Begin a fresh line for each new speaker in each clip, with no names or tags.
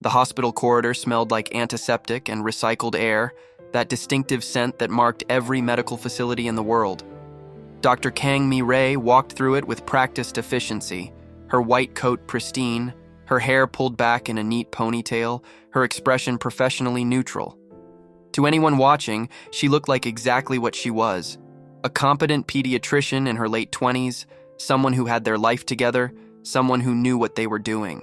The hospital corridor smelled like antiseptic and recycled air, that distinctive scent that marked every medical facility in the world. Dr. Kang Mi-Rae walked through it with practiced efficiency, her white coat pristine, her hair pulled back in a neat ponytail, her expression professionally neutral. To anyone watching, she looked like exactly what she was, a competent pediatrician in her late 20s, someone who had their life together, someone who knew what they were doing.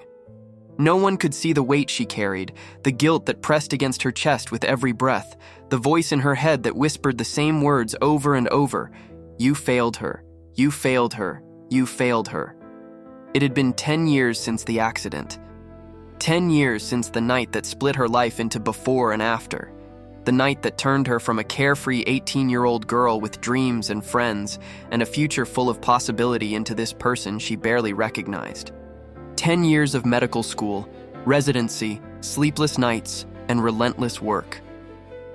No one could see the weight she carried, the guilt that pressed against her chest with every breath, the voice in her head that whispered the same words over and over. You failed her. You failed her. You failed her. It had been 10 years since the accident. 10 years since the night that split her life into before and after. The night that turned her from a carefree 18-year-old girl with dreams and friends and a future full of possibility into this person she barely recognized. 10 years of medical school, residency, sleepless nights, and relentless work.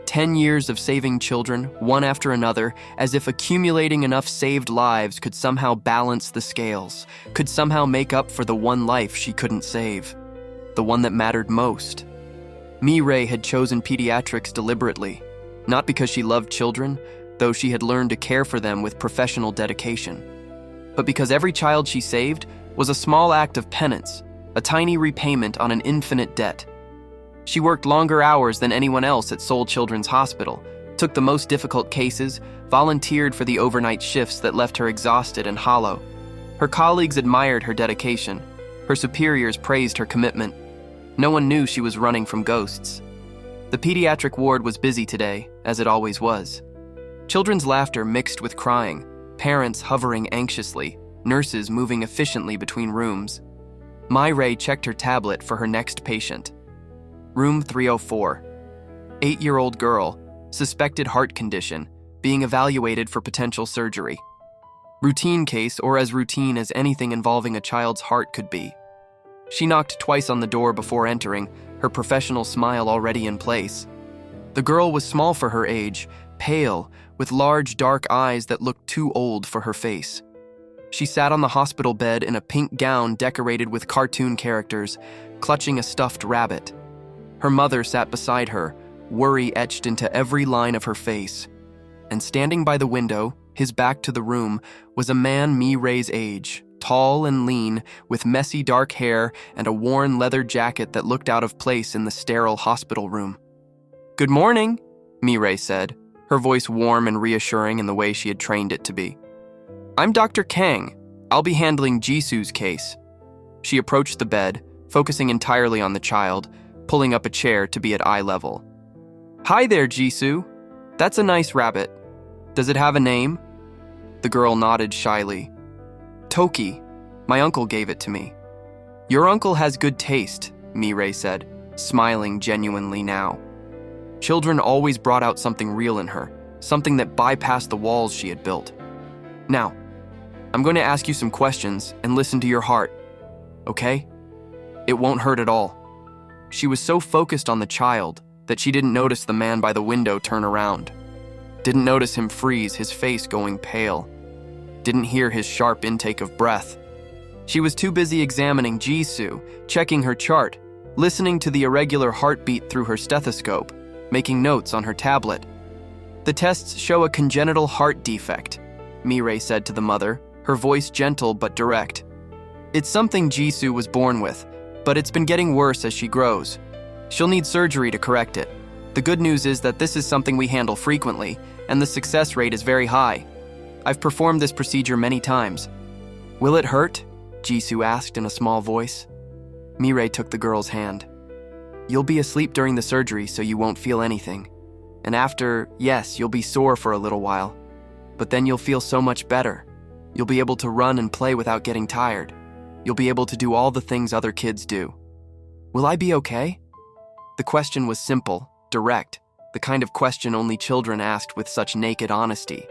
10 years of saving children, one after another, as if accumulating enough saved lives could somehow balance the scales, could somehow make up for the one life she couldn't save, the one that mattered most. Mi-Rae had chosen pediatrics deliberately, not because she loved children, though she had learned to care for them with professional dedication, but because every child she saved was a small act of penance, a tiny repayment on an infinite debt. She worked longer hours than anyone else at Seoul Children's Hospital, took the most difficult cases, volunteered for the overnight shifts that left her exhausted and hollow. Her colleagues admired her dedication. Her superiors praised her commitment. No one knew she was running from ghosts. The pediatric ward was busy today, as it always was. Children's laughter mixed with crying, parents hovering anxiously, nurses moving efficiently between rooms. Mi-Rae checked her tablet for her next patient. Room 304. 8-year-old girl, suspected heart condition, being evaluated for potential surgery. Routine case, or as routine as anything involving a child's heart could be. She knocked twice on the door before entering, her professional smile already in place. The girl was small for her age, pale, with large dark eyes that looked too old for her face. She sat on the hospital bed in a pink gown decorated with cartoon characters, clutching a stuffed rabbit. Her mother sat beside her, worry etched into every line of her face. And standing by the window, his back to the room, was a man Mi-Rae's age, tall and lean, with messy dark hair and a worn leather jacket that looked out of place in the sterile hospital room. "Good morning," Mi-Rae said, her voice warm and reassuring in the way she had trained it to be. "I'm Dr. Kang. I'll be handling Jisoo's case." She approached the bed, focusing entirely on the child, pulling up a chair to be at eye level. "Hi there, Jisoo. That's a nice rabbit. Does it have a name?" The girl nodded shyly. "Toki. My uncle gave it to me." "Your uncle has good taste," Mi-Rae said, smiling genuinely now. Children always brought out something real in her, something that bypassed the walls she had built. "Now, I'm going to ask you some questions and listen to your heart, okay? It won't hurt at all." She was so focused on the child that she didn't notice the man by the window turn around. Didn't notice him freeze, his face going pale. Didn't hear his sharp intake of breath. She was too busy examining Jisoo, checking her chart, listening to the irregular heartbeat through her stethoscope, making notes on her tablet. "The tests show a congenital heart defect," Mi-Rae said to the mother, her voice gentle but direct. "It's something Jisoo was born with, but it's been getting worse as she grows. She'll need surgery to correct it. The good news is that this is something we handle frequently, and the success rate is very high. I've performed this procedure many times." "Will it hurt?" Jisoo asked in a small voice. Mi-Rae took the girl's hand. "You'll be asleep during the surgery, so you won't feel anything. And after, yes, you'll be sore for a little while. But then you'll feel so much better. You'll be able to run and play without getting tired. You'll be able to do all the things other kids do. Will I be okay?" The question was simple, direct, the kind of question only children asked with such naked honesty.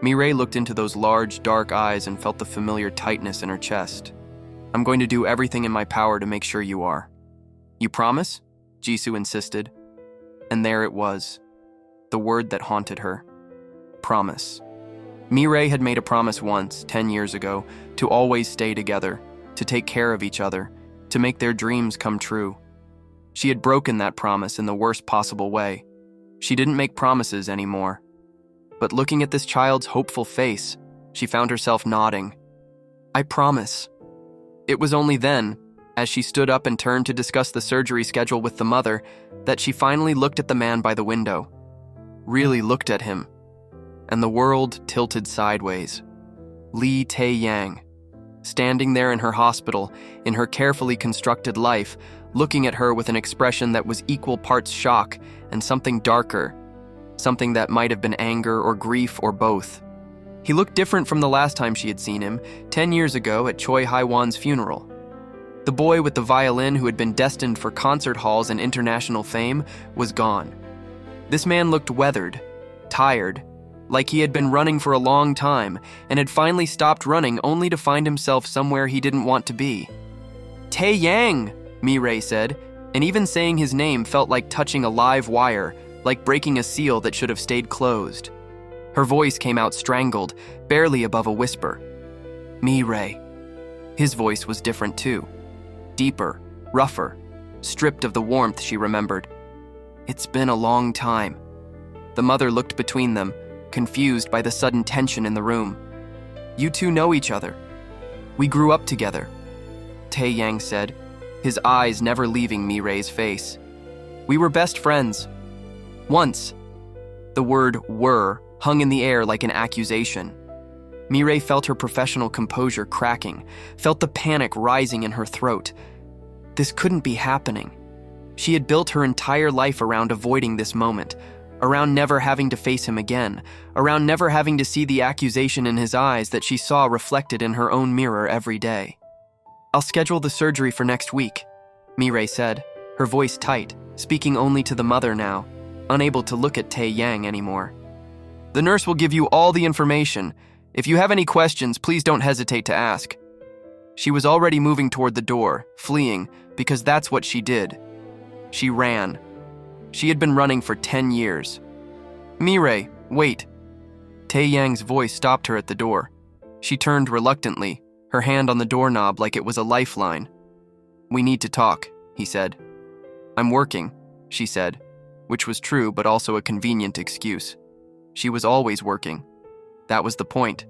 Mi-Rae looked into those large, dark eyes and felt the familiar tightness in her chest. "I'm going to do everything in my power to make sure you are." "You promise?" Jisoo insisted. And there it was, the word that haunted her. Promise. Mi-Rae had made a promise once, 10 years ago, to always stay together, to take care of each other, to make their dreams come true. She had broken that promise in the worst possible way. She didn't make promises anymore. But looking at this child's hopeful face, she found herself nodding. "I promise." It was only then, as she stood up and turned to discuss the surgery schedule with the mother, that she finally looked at the man by the window. Really looked at him. And the world tilted sideways. Lee Tae-Yang, standing there in her hospital, in her carefully constructed life, looking at her with an expression that was equal parts shock and something darker, something that might have been anger or grief or both. He looked different from the last time she had seen him, 10 years ago at Choi Hae-Won's funeral. The boy with the violin who had been destined for concert halls and international fame was gone. This man looked weathered, tired, like he had been running for a long time and had finally stopped running only to find himself somewhere he didn't want to be. "Tae-Yang," Mi-Rae said, and even saying his name felt like touching a live wire, like breaking a seal that should have stayed closed. Her voice came out strangled, barely above a whisper. "Mi-Rae." His voice was different too. Deeper, rougher, stripped of the warmth she remembered. "It's been a long time." The mother looked between them, confused by the sudden tension in the room. "You two know each other. We grew up together," Tae-Yang said, his eyes never leaving Mi-Rae's face. "We were best friends. Once." The word "were" hung in the air like an accusation. Mi-Rae felt her professional composure cracking, felt the panic rising in her throat. This couldn't be happening. She had built her entire life around avoiding this moment, around never having to face him again, around never having to see the accusation in his eyes that she saw reflected in her own mirror every day. "I'll schedule the surgery for next week," Mi-Rae said, her voice tight, speaking only to the mother now, unable to look at Tae-Yang anymore. "The nurse will give you all the information. If you have any questions, please don't hesitate to ask." She was already moving toward the door, fleeing, because that's what she did. She ran. She had been running for 10 years. "Mi-Rae, wait." Tae-Yang's voice stopped her at the door. She turned reluctantly, her hand on the doorknob like it was a lifeline. "We need to talk," he said. "I'm working," she said, which was true but also a convenient excuse. She was always working. That was the point.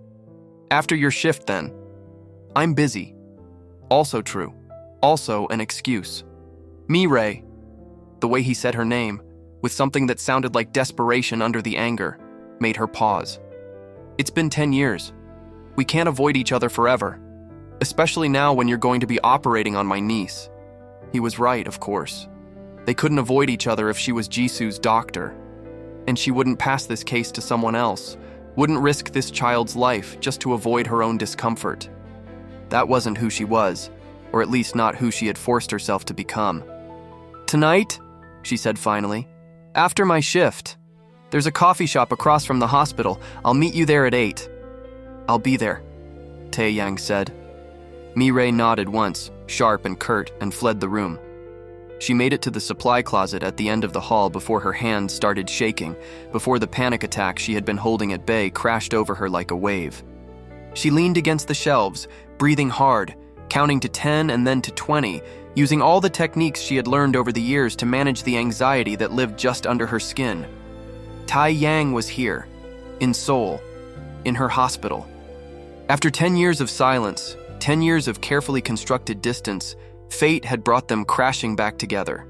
"After your shift, then." "I'm busy." Also true. Also an excuse. "Mi-Rae." The way he said her name, with something that sounded like desperation under the anger, made her pause. "It's been 10 years. We can't avoid each other forever. Especially now when you're going to be operating on my niece." He was right, of course. They couldn't avoid each other if she was Jisoo's doctor. And she wouldn't pass this case to someone else, wouldn't risk this child's life just to avoid her own discomfort. That wasn't who she was, or at least not who she had forced herself to become. "Tonight," she said finally, "after my shift. There's a coffee shop across from the hospital. I'll meet you there at 8. "I'll be there," Tae-Yang said. Mi-Rae nodded once, sharp and curt, and fled the room. She made it to the supply closet at the end of the hall before her hands started shaking, before the panic attack she had been holding at bay crashed over her like a wave. She leaned against the shelves, breathing hard, counting to 10 and then to 20, using all the techniques she had learned over the years to manage the anxiety that lived just under her skin. Tae-Yang was here, in Seoul, in her hospital. After 10 years of silence, 10 years of carefully constructed distance, fate had brought them crashing back together.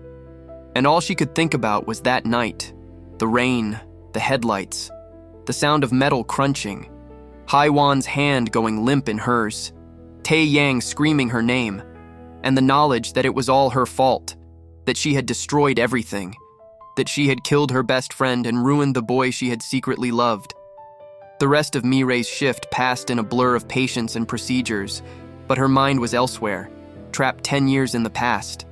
And all she could think about was that night, the rain, the headlights, the sound of metal crunching, Hae-Won's hand going limp in hers, Tae-Yang screaming her name, and the knowledge that it was all her fault, that she had destroyed everything, that she had killed her best friend and ruined the boy she had secretly loved. The rest of Mi-Rae's shift passed in a blur of patients and procedures, but her mind was elsewhere, trapped 10 years in the past.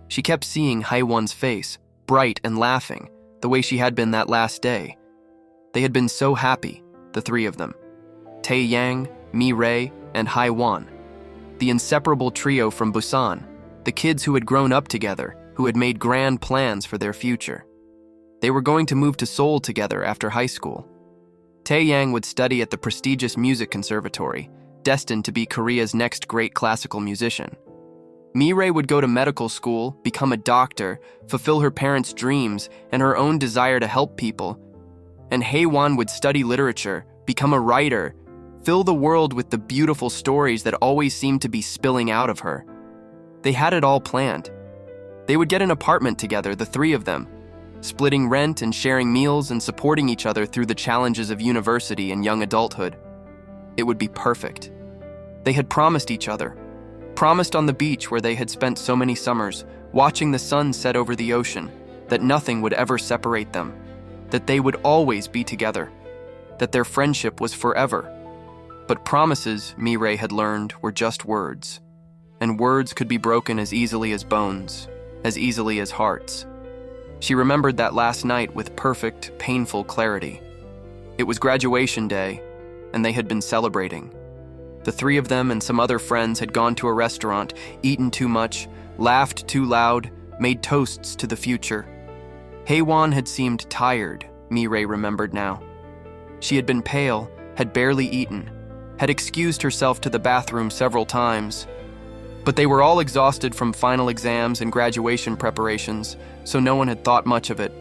She kept seeing Hae-Won's face, bright and laughing, the way she had been that last day. They had been so happy, the three of them. Tae-Yang, Mi-Rae, and Hae-Won. The inseparable trio from Busan, the kids who had grown up together, who had made grand plans for their future. They were going to move to Seoul together after high school. Tae-Yang would study at the prestigious music conservatory, destined to be Korea's next great classical musician. Mi-Rae would go to medical school, become a doctor, fulfill her parents' dreams and her own desire to help people. And Hae-Won would study literature, become a writer, fill the world with the beautiful stories that always seemed to be spilling out of her. They had it all planned. They would get an apartment together, the three of them, splitting rent and sharing meals and supporting each other through the challenges of university and young adulthood. It would be perfect. They had promised each other, promised on the beach where they had spent so many summers, watching the sun set over the ocean, that nothing would ever separate them, that they would always be together, that their friendship was forever. But promises, Mi-Rae had learned, were just words, and words could be broken as easily as bones, as easily as hearts. She remembered that last night with perfect, painful clarity. It was graduation day, and they had been celebrating. The three of them and some other friends had gone to a restaurant, eaten too much, laughed too loud, made toasts to the future. Hae-Won had seemed tired, Mi-Rae remembered now. She had been pale, had barely eaten, had excused herself to the bathroom several times. But they were all exhausted from final exams and graduation preparations, so no one had thought much of it.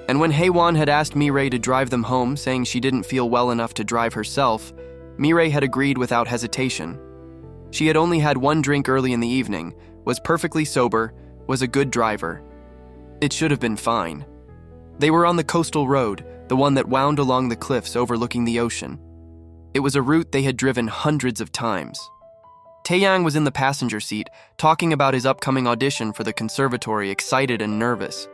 And when Hae-Won had asked Mi-Rae to drive them home, saying she didn't feel well enough to drive herself, Mi-Rae had agreed without hesitation. She had only had one drink early in the evening, was perfectly sober, was a good driver. It should have been fine. They were on the coastal road, the one that wound along the cliffs overlooking the ocean. It was a route they had driven hundreds of times. Tae-Yang was in the passenger seat, talking about his upcoming audition for the conservatory, excited and nervous.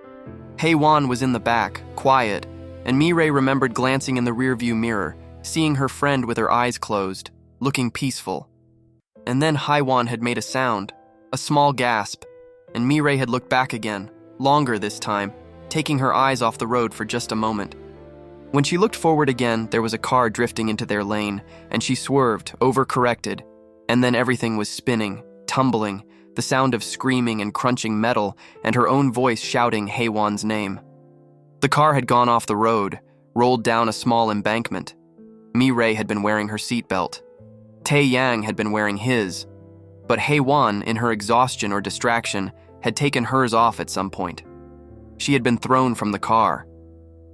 Hae-Won was in the back, quiet, and Mi-Rae remembered glancing in the rearview mirror, seeing her friend with her eyes closed, looking peaceful. And then Hae-Won had made a sound, a small gasp, and Mi-Rae had looked back again, longer this time, taking her eyes off the road for just a moment. When she looked forward again, there was a car drifting into their lane, and she swerved, overcorrected, and then everything was spinning, tumbling, the sound of screaming and crunching metal, and her own voice shouting Hae-Won's name. The car had gone off the road, rolled down a small embankment. Mi-Rae had been wearing her seatbelt. Tae-Yang had been wearing his, but Hae-Won, in her exhaustion or distraction, had taken hers off at some point. She had been thrown from the car.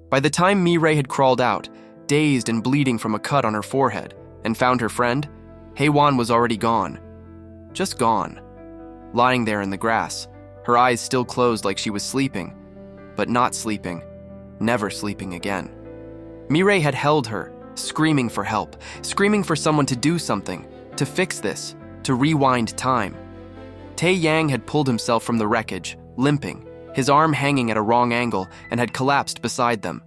By the time Mi-Rae had crawled out, dazed and bleeding from a cut on her forehead, and found her friend, Hae-Won was already gone. Just gone. Lying there in the grass, her eyes still closed like she was sleeping, but not sleeping, never sleeping again. Mi-Rae had held her, screaming for help, screaming for someone to do something, to fix this, to rewind time. Tae-Yang had pulled himself from the wreckage, limping, his arm hanging at a wrong angle, and had collapsed beside them.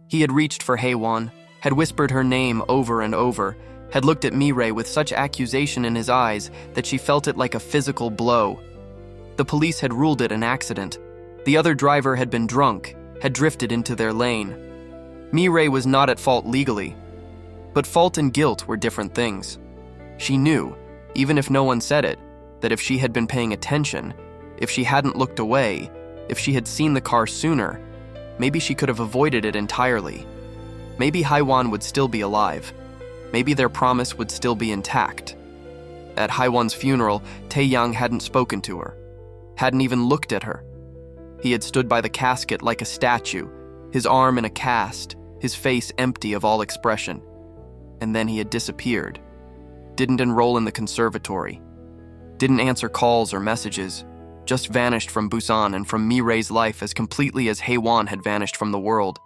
He had reached for Hae-Won, had whispered her name over and over, had looked at Mi-Rae with such accusation in his eyes that she felt it like a physical blow. The police had ruled it an accident. The other driver had been drunk, had drifted into their lane. Mi-Rae was not at fault legally, but fault and guilt were different things. She knew, even if no one said it, that if she had been paying attention, if she hadn't looked away, if she had seen the car sooner, maybe she could have avoided it entirely. Maybe Hae-Won would still be alive. Maybe their promise would still be intact. At Hae-Won's funeral, Tae-Yang hadn't spoken to her, hadn't even looked at her. He had stood by the casket like a statue, his arm in a cast, his face empty of all expression. And then he had disappeared. Didn't enroll in the conservatory. Didn't answer calls or messages. Just vanished from Busan and from Mi-Rae's life as completely as Hae-Won had vanished from the world.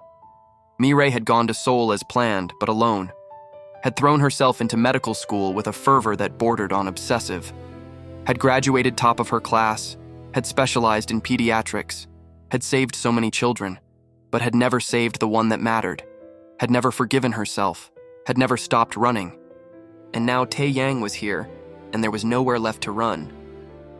Mi-Rae had gone to Seoul as planned, but alone. Had thrown herself into medical school with a fervor that bordered on obsessive. Had graduated top of her class, had specialized in pediatrics, had saved so many children, but had never saved the one that mattered, had never forgiven herself, had never stopped running. And now Tae-Yang was here, and there was nowhere left to run.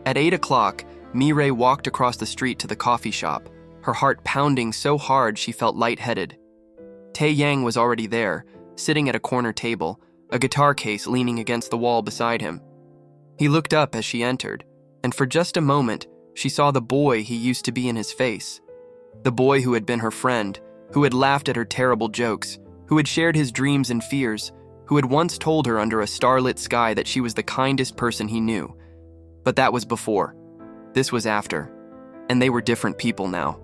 At 8 o'clock, Mi-Rae walked across the street to the coffee shop, her heart pounding so hard she felt lightheaded. Tae-Yang was already there, sitting at a corner table, a guitar case leaning against the wall beside him. He looked up as she entered, and for just a moment, she saw the boy he used to be in his face. The boy who had been her friend, who had laughed at her terrible jokes, who had shared his dreams and fears, who had once told her under a starlit sky that she was the kindest person he knew. But that was before. This was after. And they were different people now.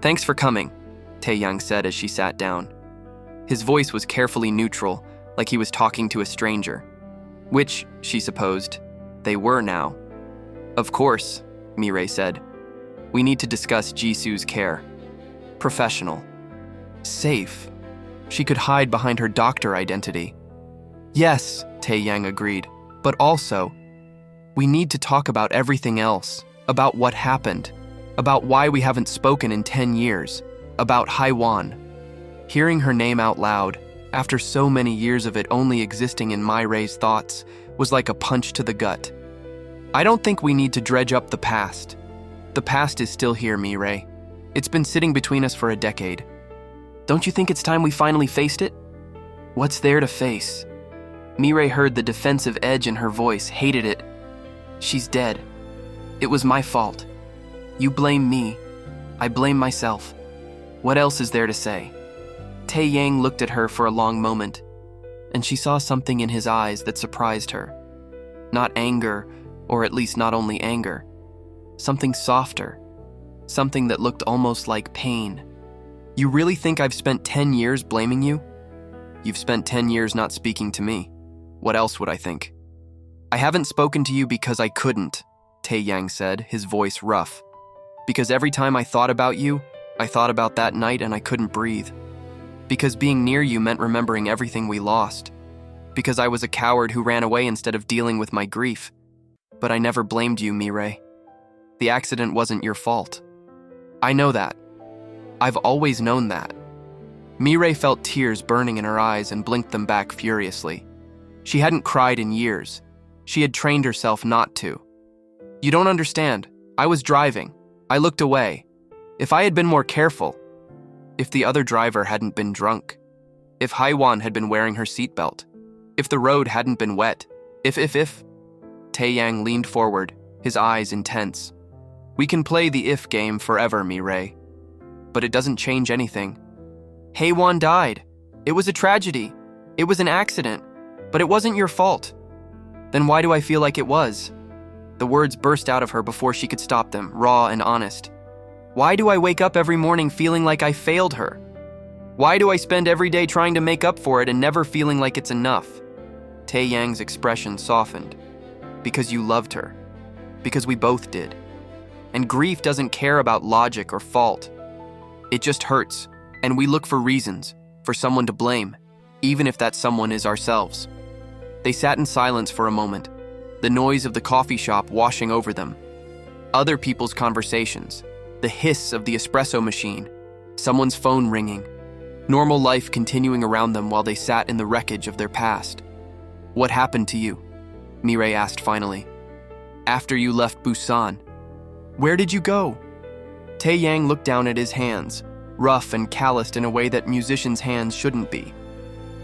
"Thanks for coming," Tae-Yang said as she sat down. His voice was carefully neutral, like he was talking to a stranger. Which, she supposed, they were now. "Of course," Mi-Rae said. "We need to discuss Jisoo's care. Professional. Safe. She could hide behind her doctor identity." "Yes," Tae-Yang agreed. "But also, we need to talk about everything else. About what happened. About why we haven't spoken in 10 years. About Hae-Won." Hearing her name out loud, after so many years of it only existing in Mi-Rae's thoughts, was like a punch to the gut. "I don't think we need to dredge up the past. The past is still here, Mi-Rae. It's been sitting between us for a decade. Don't you think it's time we finally faced it?" "What's there to face?" Mi-Rae heard the defensive edge in her voice, hated it. "She's dead. It was my fault. You blame me. I blame myself. What else is there to say?" Tae-Yang looked at her for a long moment, and she saw something in his eyes that surprised her. Not anger, or at least not only anger. Something softer. Something that looked almost like pain. "You really think I've spent 10 years blaming you? You've spent 10 years not speaking to me. What else would I think?" "I haven't spoken to you because I couldn't," Tae-Yang said, his voice rough. "Because every time I thought about you, I thought about that night and I couldn't breathe. Because being near you meant remembering everything we lost. Because I was a coward who ran away instead of dealing with my grief. But I never blamed you, Mi-Rae. The accident wasn't your fault. I know that. I've always known that." Mi-Rae felt tears burning in her eyes and blinked them back furiously. She hadn't cried in years. She had trained herself not to. "You don't understand. I was driving. I looked away. If I had been more careful, if the other driver hadn't been drunk, if Hae-Won had been wearing her seatbelt, if the road hadn't been wet, if. Tae-Yang leaned forward, his eyes intense. "We can play the if game forever, Mi-Rae. But it doesn't change anything. Hae-Won died. It was a tragedy. It was an accident. But it wasn't your fault. Then why do I feel like it was?" The words burst out of her before she could stop them, raw and honest. "Why do I wake up every morning feeling like I failed her? Why do I spend every day trying to make up for it and never feeling like it's enough?" Tae-Yang's expression softened. "Because you loved her. Because we both did. And grief doesn't care about logic or fault. It just hurts, and we look for reasons, for someone to blame, even if that someone is ourselves." They sat in silence for a moment, the noise of the coffee shop washing over them. Other people's conversations, the hiss of the espresso machine, someone's phone ringing, normal life continuing around them while they sat in the wreckage of their past. "What happened to you?" Mi-Rae asked finally. "After you left Busan. Where did you go?" Tae-Yang looked down at his hands, rough and calloused in a way that musicians' hands shouldn't be.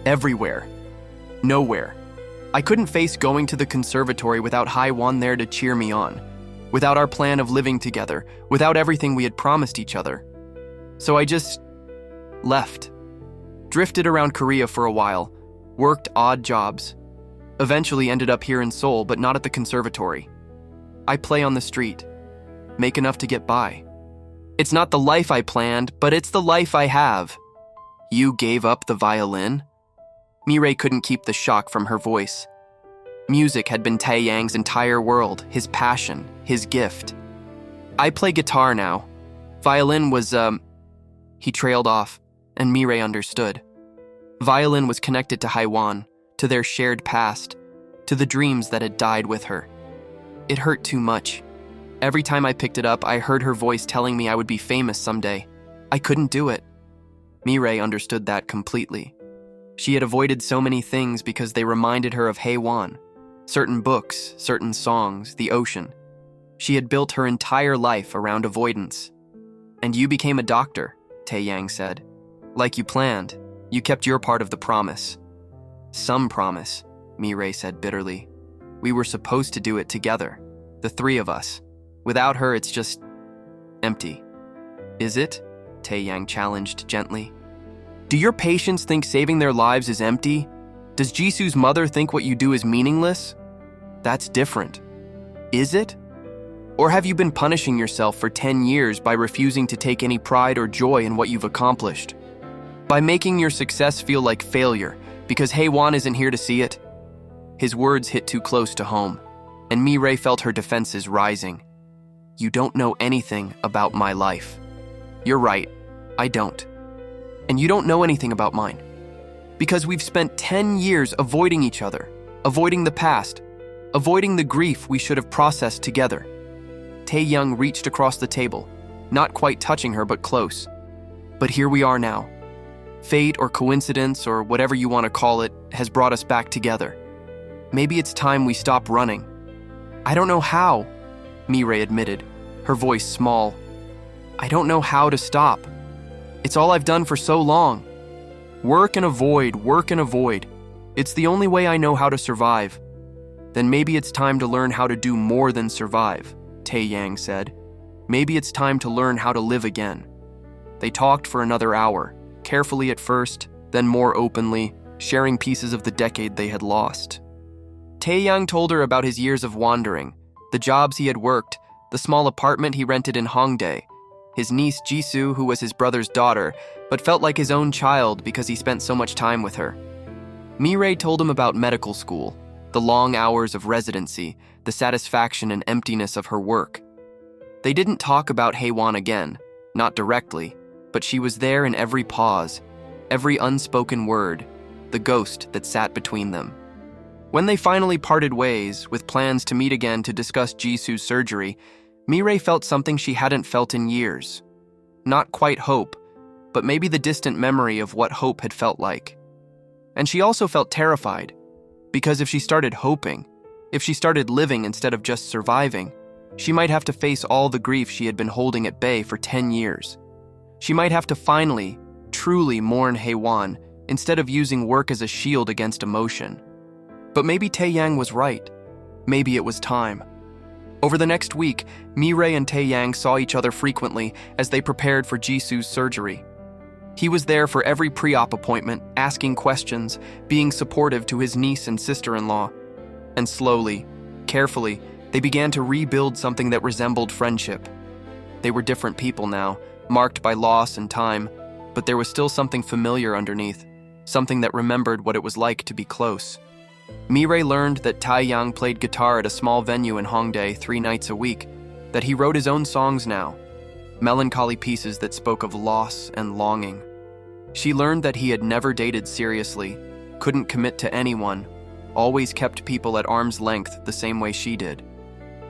"Everywhere. Nowhere. I couldn't face going to the conservatory without Hae-Won there to cheer me on, without our plan of living together, without everything we had promised each other. So I just left. Drifted around Korea for a while, worked odd jobs. Eventually ended up here in Seoul, but not at the conservatory. I play on the street. Make enough to get by. It's not the life I planned, but it's the life I have." "You gave up the violin?" Mi-Rae couldn't keep the shock from her voice. Music had been Tae-Yang's entire world, his passion, his gift. "I play guitar now. Violin was, He trailed off, and Mi-Rae understood. Violin was connected to Hae-Won, to their shared past, to the dreams that had died with her. It hurt too much. Every time I picked it up, I heard her voice telling me I would be famous someday. I couldn't do it." Mi-Rae understood that completely. She had avoided so many things because they reminded her of Hae-Won. Certain books, certain songs, the ocean. She had built her entire life around avoidance. "And you became a doctor," Tae-Yang said. "Like you planned. You kept your part of the promise." "Some promise," Mi-Rae said bitterly. "We were supposed to do it together, the three of us. Without her, it's just empty." "Is it?" Tae-Yang challenged gently. "Do your patients think saving their lives is empty? Does Jisoo's mother think what you do is meaningless? That's different." Is it? Or have you been punishing yourself for 10 years by refusing to take any pride or joy in what you've accomplished? By making your success feel like failure because Hae-Won isn't here to see it? His words hit too close to home, and Mi-Rae felt her defenses rising. You don't know anything about my life. You're right, I don't. And you don't know anything about mine. Because we've spent 10 years avoiding each other, avoiding the past, avoiding the grief we should have processed together. Tae-Yang reached across the table, not quite touching her but close. But here we are now. Fate or coincidence or whatever you want to call it has brought us back together. Maybe it's time we stop running. I don't know how, Mi-Rae admitted, her voice small. I don't know how to stop. It's all I've done for so long. Work and avoid, work and avoid. It's the only way I know how to survive. Then maybe it's time to learn how to do more than survive, Tae-Yang said. Maybe it's time to learn how to live again. They talked for another hour, carefully at first, then more openly, sharing pieces of the decade they had lost. Tae-Yang told her about his years of wandering, the jobs he had worked, the small apartment he rented in Hongdae, his niece Jisoo, who was his brother's daughter, but felt like his own child because he spent so much time with her. Mi-Rae told him about medical school, the long hours of residency, the satisfaction and emptiness of her work. They didn't talk about Hae-Won again, not directly, but she was there in every pause, every unspoken word, the ghost that sat between them. When they finally parted ways, with plans to meet again to discuss Jisoo's surgery, Mi-Rae felt something she hadn't felt in years. Not quite hope, but maybe the distant memory of what hope had felt like. And she also felt terrified, because if she started hoping, if she started living instead of just surviving, she might have to face all the grief she had been holding at bay for 10 years. She might have to finally, truly mourn Hae-Won instead of using work as a shield against emotion. But maybe Tae-Yang was right. Maybe it was time. Over the next week, Mi-Rae and Tae-Yang saw each other frequently as they prepared for Jisoo's surgery. He was there for every pre-op appointment, asking questions, being supportive to his niece and sister-in-law. And slowly, carefully, they began to rebuild something that resembled friendship. They were different people now, marked by loss and time, but there was still something familiar underneath, something that remembered what it was like to be close. Mi-Rae learned that Tae-Yang played guitar at a small venue in Hongdae 3 nights a week, that he wrote his own songs now, melancholy pieces that spoke of loss and longing. She learned that he had never dated seriously, couldn't commit to anyone, always kept people at arm's length the same way she did.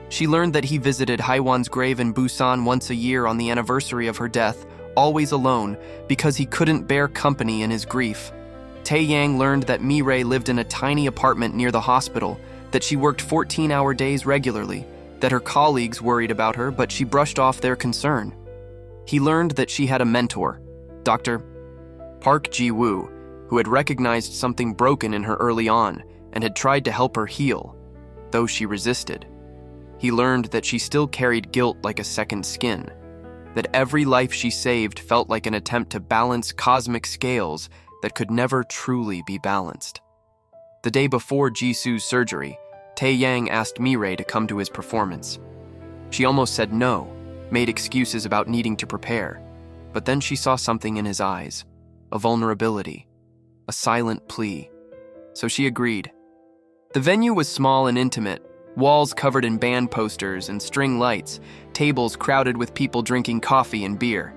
She learned that he visited Hae-Won's grave in Busan once a year on the anniversary of her death, always alone, because he couldn't bear company in his grief. Tae-Yang learned that Mi-Rae lived in a tiny apartment near the hospital, that she worked 14-hour days regularly, that her colleagues worried about her, but she brushed off their concern. He learned that she had a mentor, Dr. Park Ji-woo, who had recognized something broken in her early on and had tried to help her heal, though she resisted. He learned that she still carried guilt like a second skin, that every life she saved felt like an attempt to balance cosmic scales that could never truly be balanced. The day before Jisoo's surgery, Tae-Yang asked Mi-Rae to come to his performance. She almost said no, made excuses about needing to prepare, but then she saw something in his eyes, a vulnerability, a silent plea. So she agreed. The venue was small and intimate, walls covered in band posters and string lights, tables crowded with people drinking coffee and beer.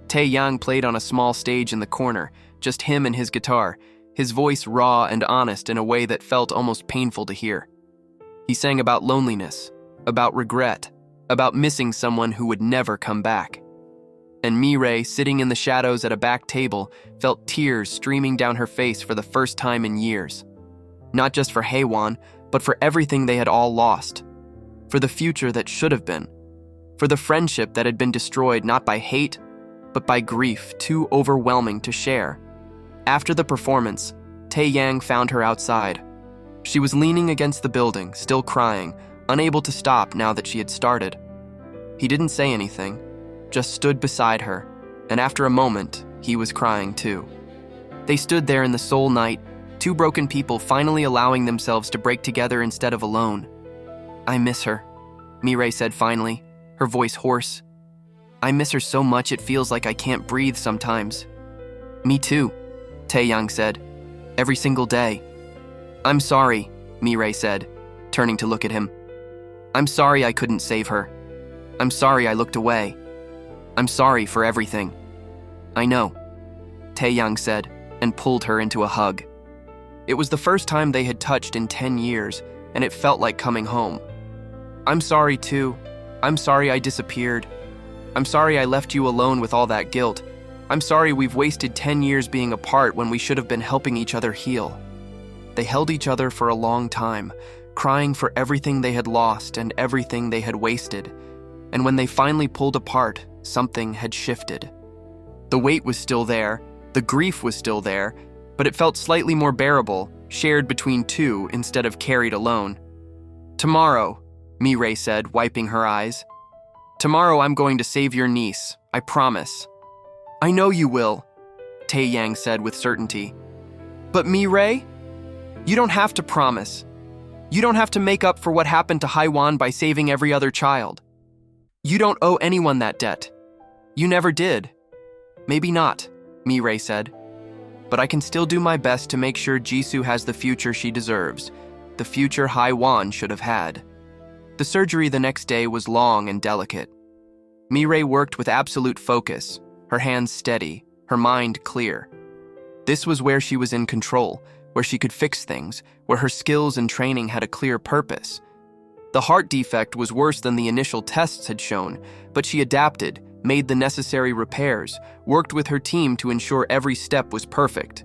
Tae-Yang played on a small stage in the corner, just him and his guitar, his voice raw and honest in a way that felt almost painful to hear. He sang about loneliness, about regret, about missing someone who would never come back. And Mi-Rae, sitting in the shadows at a back table, felt tears streaming down her face for the first time in years. Not just for Hae-Won, but for everything they had all lost. For the future that should have been. For the friendship that had been destroyed not by hate, but by grief too overwhelming to share. After the performance, Tae-Yang found her outside. She was leaning against the building, still crying, unable to stop now that she had started. He didn't say anything, just stood beside her, and after a moment, he was crying too. They stood there in the Seoul night, two broken people finally allowing themselves to break together instead of alone. I miss her, Mi-Rae said finally, her voice hoarse. I miss her so much it feels like I can't breathe sometimes. Me too, Tae-Yang said. Every single day. I'm sorry, Mi-Rae said, turning to look at him. I'm sorry I couldn't save her. I'm sorry I looked away. I'm sorry for everything. I know, Tae-Yang said, and pulled her into a hug. It was the first time they had touched in 10 years, and it felt like coming home. I'm sorry too. I'm sorry I disappeared. I'm sorry I left you alone with all that guilt. I'm sorry we've wasted 10 years being apart when we should have been helping each other heal. They held each other for a long time, crying for everything they had lost and everything they had wasted. And when they finally pulled apart, something had shifted. The weight was still there, the grief was still there, but it felt slightly more bearable, shared between two instead of carried alone. Tomorrow, Mi-Rae said, wiping her eyes. Tomorrow I'm going to save your niece, I promise. I know you will, Tae-Yang said with certainty. But Mi-Rae? You don't have to promise. You don't have to make up for what happened to Hae-Won by saving every other child. You don't owe anyone that debt. You never did. Maybe not, Mi-Rae said. But I can still do my best to make sure Jisoo has the future she deserves, the future Hae-Won should have had. The surgery the next day was long and delicate. Mi-Rae worked with absolute focus, her hands steady, her mind clear. This was where she was in control, where she could fix things, where her skills and training had a clear purpose. The heart defect was worse than the initial tests had shown, but she adapted, made the necessary repairs, worked with her team to ensure every step was perfect.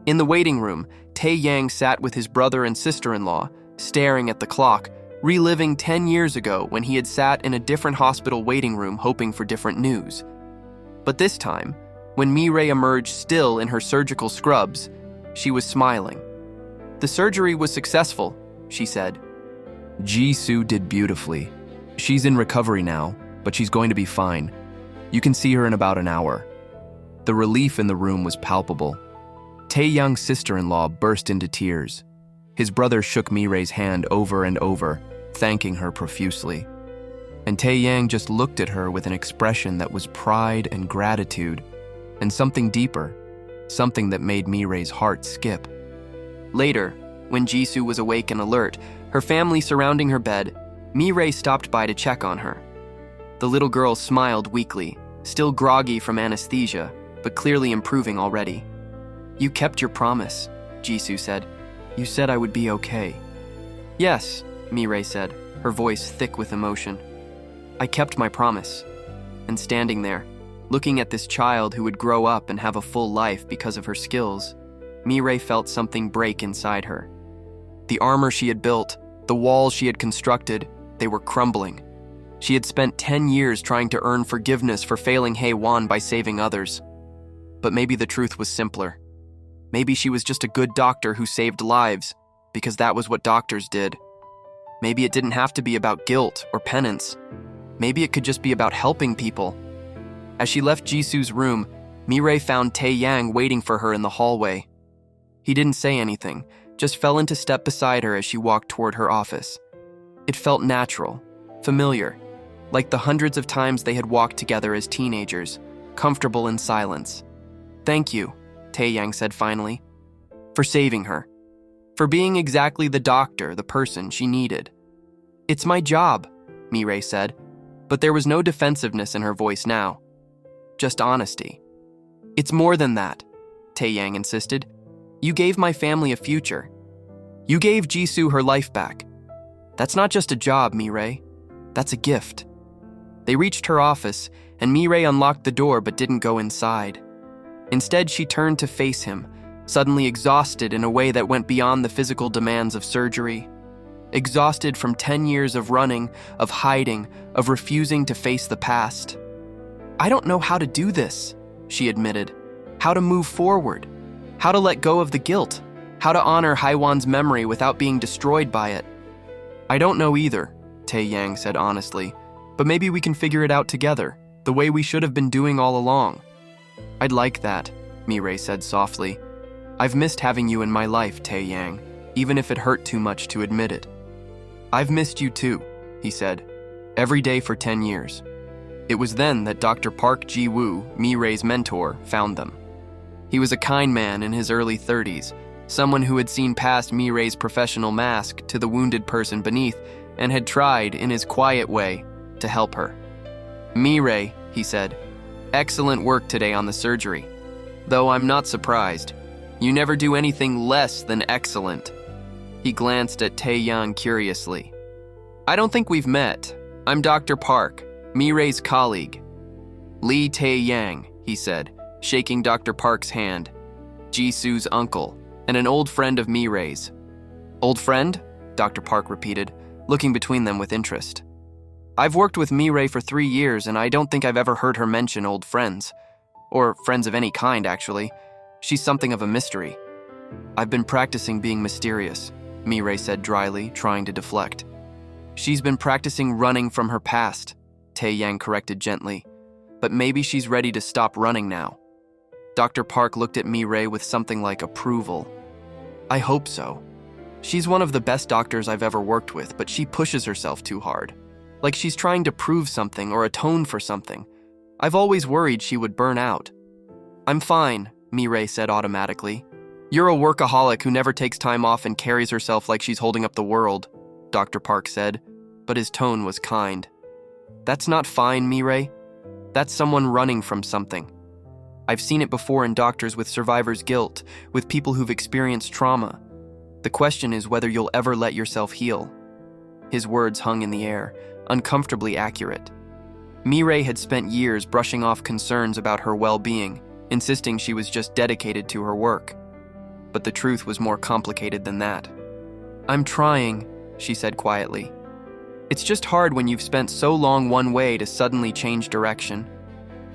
In the waiting room, Tae-Yang sat with his brother and sister-in-law, staring at the clock, reliving 10 years ago when he had sat in a different hospital waiting room hoping for different news. But this time, when Mi-Rae emerged still in her surgical scrubs, she was smiling. The surgery was successful, she said. Jisoo did beautifully. She's in recovery now, but she's going to be fine. You can see her in about an hour. The relief in the room was palpable. Tae-Young's sister-in-law burst into tears. His brother shook Mi-Rae's hand over and over, thanking her profusely. And Tae-Yang just looked at her with an expression that was pride and gratitude, and something deeper, something that made Mi-Rae's heart skip. Later, when Jisoo was awake and alert, her family surrounding her bed, Mi-Rae stopped by to check on her. The little girl smiled weakly, still groggy from anesthesia, but clearly improving already. You kept your promise, Jisoo said. You said I would be okay. Yes, Mi-Rae said, her voice thick with emotion. I kept my promise. And standing there, looking at this child who would grow up and have a full life because of her skills, Mi-Rae felt something break inside her. The armor she had built, the walls she had constructed, they were crumbling. She had spent 10 years trying to earn forgiveness for failing Hae-Won by saving others. But maybe the truth was simpler. Maybe she was just a good doctor who saved lives, because that was what doctors did. Maybe it didn't have to be about guilt or penance. Maybe it could just be about helping people. As she left Jisoo's room, Mi-Rae found Tae-Yang waiting for her in the hallway. He didn't say anything, just fell into step beside her as she walked toward her office. It felt natural, familiar, like the hundreds of times they had walked together as teenagers, comfortable in silence. Thank you, Tae-Yang said finally, for saving her, for being exactly the doctor, the person she needed. It's my job, Mi-Rae said, but there was no defensiveness in her voice now, just honesty. It's more than that, Tae-Yang insisted. You gave my family a future. You gave Jisoo her life back. That's not just a job, Mi-Rae. That's a gift. They reached her office, and Mi-Rae unlocked the door but didn't go inside. Instead, she turned to face him, suddenly exhausted in a way that went beyond the physical demands of surgery. Exhausted from 10 years of running, of hiding, of refusing to face the past. I don't know how to do this, she admitted. How to move forward. How to let go of the guilt. How to honor Hae-Won's memory without being destroyed by it. I don't know either, Tae-Yang said honestly, but maybe we can figure it out together, the way we should have been doing all along. I'd like that, Mi-Rae said softly. I've missed having you in my life, Tae-Yang, even if it hurt too much to admit it. I've missed you too, he said, every day for 10 years. It was then that Dr. Park Ji-woo, Mi-Rae's mentor, found them. He was a kind man in his early 30s, someone who had seen past Mi-Rae's professional mask to the wounded person beneath and had tried, in his quiet way, to help her. "Mi-Rae," he said, "excellent work today on the surgery. Though I'm not surprised. You never do anything less than excellent." He glanced at Tae-Yang curiously. "I don't think we've met. I'm Dr. Park, Mi-Rae's colleague." "Lee Tae-Yang," he said, shaking Dr. Park's hand. "Jisoo's uncle, and an old friend of Mi-Rae's." "Old friend?" Dr. Park repeated, looking between them with interest. "I've worked with Mi-Rae for 3 years, and I don't think I've ever heard her mention old friends. Or friends of any kind, actually. She's something of a mystery." "I've been practicing being mysterious," Mi-Rae said dryly, trying to deflect. "She's been practicing running from her past," Tae-Yang corrected gently. "But maybe she's ready to stop running now." Dr. Park looked at Mi-Rae with something like approval. "I hope so. She's one of the best doctors I've ever worked with, but she pushes herself too hard. Like she's trying to prove something or atone for something. I've always worried she would burn out." "I'm fine," Mi-Rae said automatically. "You're a workaholic who never takes time off and carries herself like she's holding up the world," Dr. Park said, but his tone was kind. "That's not fine, Mi-Rae. That's someone running from something. I've seen it before in doctors with survivor's guilt, with people who've experienced trauma. The question is whether you'll ever let yourself heal." His words hung in the air, uncomfortably accurate. Mi-Rae had spent years brushing off concerns about her well-being, insisting she was just dedicated to her work. But the truth was more complicated than that. "I'm trying," she said quietly. "It's just hard when you've spent so long one way to suddenly change direction."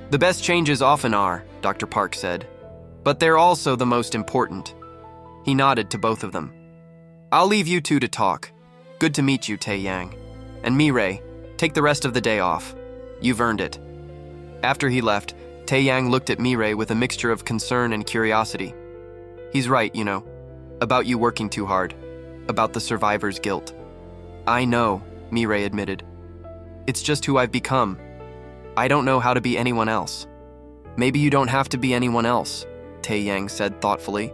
"The best changes often are," Dr. Park said. "But they're also the most important." He nodded to both of them. "I'll leave you two to talk. Good to meet you, Tae-Yang. And Mi-Rae, take the rest of the day off. You've earned it." After he left, Tae-Yang looked at Mi-Rae with a mixture of concern and curiosity. "He's right, you know, about you working too hard, about the survivor's guilt." "I know," Mi-Rae admitted. "It's just who I've become. I don't know how to be anyone else." "Maybe you don't have to be anyone else," Tae-Yang said thoughtfully.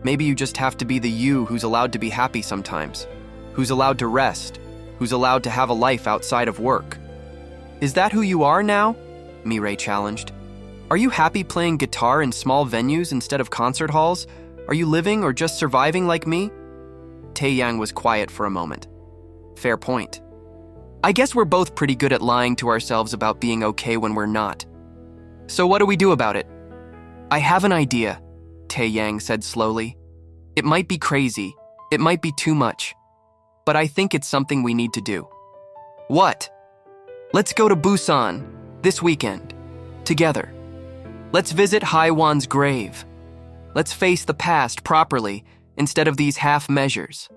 "Maybe you just have to be the you who's allowed to be happy sometimes, who's allowed to rest, who's allowed to have a life outside of work." "Is that who you are now?" Mi-Rae challenged. "Are you happy playing guitar in small venues instead of concert halls? Are you living or just surviving like me?" Tae-Yang was quiet for a moment. "Fair point. I guess we're both pretty good at lying to ourselves about being okay when we're not. So what do we do about it?" "I have an idea," Tae-Yang said slowly. "It might be crazy, it might be too much, but I think it's something we need to do." "What?" "Let's go to Busan this weekend, together. Let's visit Hae-Won's grave. Let's face the past properly instead of these half measures.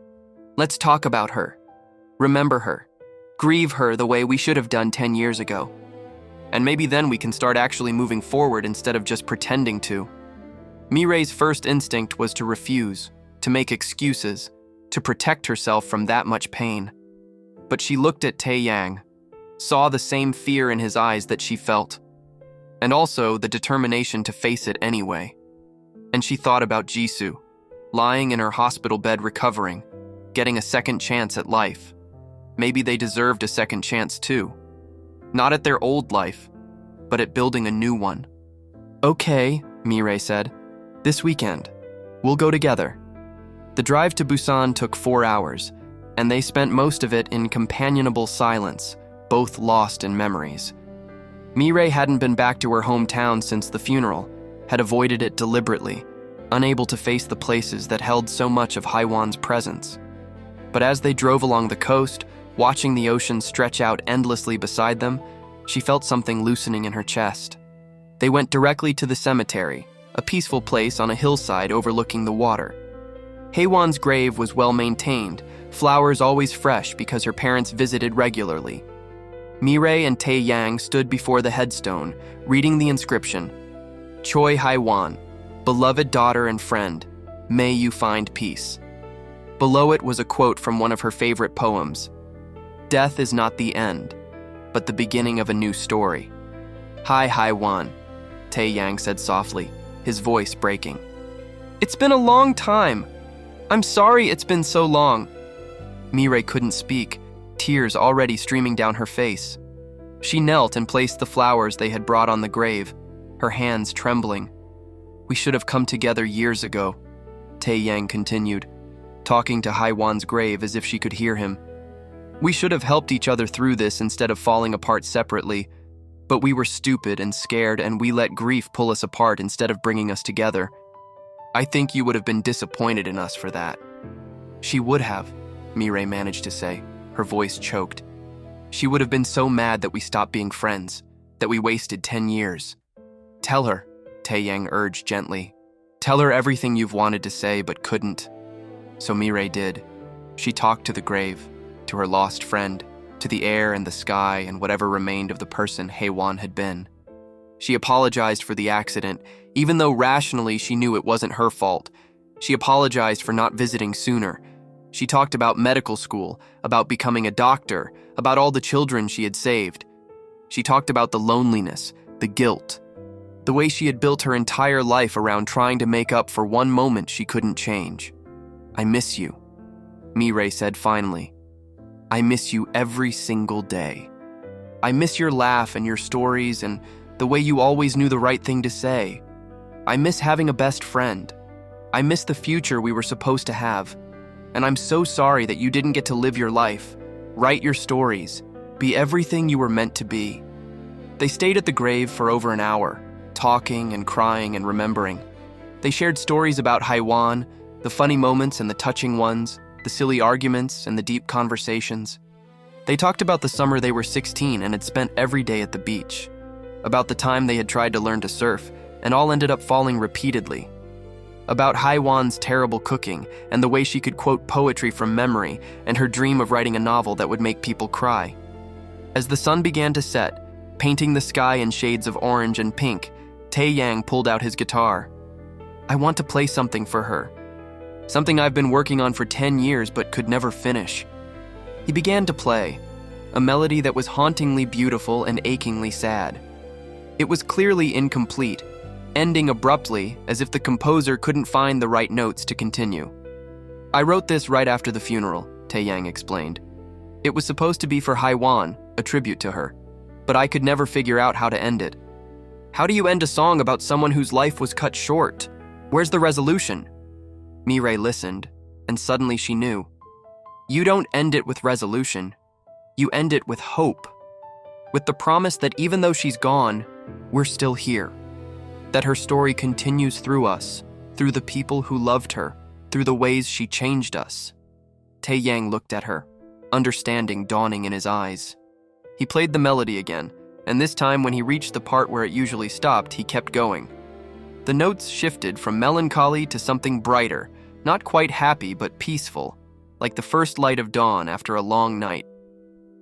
Let's talk about her, remember her, grieve her the way we should have done 10 years ago. And maybe then we can start actually moving forward instead of just pretending to." Mi-Rae's first instinct was to refuse, to make excuses, to protect herself from that much pain. But she looked at Tae-Yang, saw the same fear in his eyes that she felt, and also the determination to face it anyway. And she thought about Jisoo, lying in her hospital bed recovering, getting a second chance at life. Maybe they deserved a second chance too. Not at their old life, but at building a new one. "Okay," Mi-Rae said. "This weekend. We'll go together." The drive to Busan took 4 hours, and they spent most of it in companionable silence, both lost in memories. Mi-Rae hadn't been back to her hometown since the funeral, had avoided it deliberately, unable to face the places that held so much of Hae-Won's presence. But as they drove along the coast, watching the ocean stretch out endlessly beside them, she felt something loosening in her chest. They went directly to the cemetery, a peaceful place on a hillside overlooking the water. Hae-Won's grave was well maintained, flowers always fresh because her parents visited regularly. Mi-Rae and Tae-Yang stood before the headstone, reading the inscription, "Choi Hae-Won, beloved daughter and friend, may you find peace." Below it was a quote from one of her favorite poems, "Death is not the end. but the beginning of a new story. Choi Hae-Won, Tae-Yang said softly, his voice breaking. It's been a long time. I'm sorry it's been so long. Mi-Rae couldn't speak, tears already streaming down her face. She knelt and placed the flowers they had brought on the grave, her hands trembling. We should have come together years ago, Tae-Yang continued, talking to Hae-Won's grave as if she could hear him. We should have helped each other through this instead of falling apart separately, but we were stupid and scared and we let grief pull us apart instead of bringing us together. I think you would have been disappointed in us for that. She would have, Mi-Rae managed to say, her voice choked. She would have been so mad that we stopped being friends, that we wasted 10 years. Tell her, Tae-Yang urged gently. Tell her everything you've wanted to say but couldn't. So Mi-Rae did. She talked to the grave, to her lost friend, to the air and the sky and whatever remained of the person Hae-Won had been. She apologized for the accident, even though rationally she knew it wasn't her fault. She apologized for not visiting sooner. She talked about medical school, about becoming a doctor, about all the children she had saved. She talked about the loneliness, the guilt, the way she had built her entire life around trying to make up for one moment she couldn't change. I miss you, Mi-Rae said finally. I miss you every single day. I miss your laugh and your stories and the way you always knew the right thing to say. I miss having a best friend. I miss the future we were supposed to have. And I'm so sorry that you didn't get to live your life, write your stories, be everything you were meant to be. They stayed at the grave for over an hour, talking and crying and remembering. They shared stories about Hae-Won, the funny moments and the touching ones, the silly arguments and the deep conversations. They talked about the summer they were 16 and had spent every day at the beach, about the time they had tried to learn to surf and all ended up falling repeatedly, about Hae-Won's terrible cooking and the way she could quote poetry from memory and her dream of writing a novel that would make people cry. As the sun began to set, painting the sky in shades of orange and pink, Tae-Yang pulled out his guitar. I want to play something for her. Something I've been working on for 10 years but could never finish. He began to play, a melody that was hauntingly beautiful and achingly sad. It was clearly incomplete, ending abruptly as if the composer couldn't find the right notes to continue. I wrote this right after the funeral, Tae-Yang explained. It was supposed to be for Hae-Won, a tribute to her, but I could never figure out how to end it. How do you end a song about someone whose life was cut short? Where's the resolution? Mi-Rae listened, and suddenly she knew. You don't end it with resolution. You end it with hope. With the promise that even though she's gone, we're still here. That her story continues through us, through the people who loved her, through the ways she changed us. Tae-Yang looked at her, understanding dawning in his eyes. He played the melody again, and this time when he reached the part where it usually stopped, he kept going. The notes shifted from melancholy to something brighter, not quite happy but peaceful, like the first light of dawn after a long night.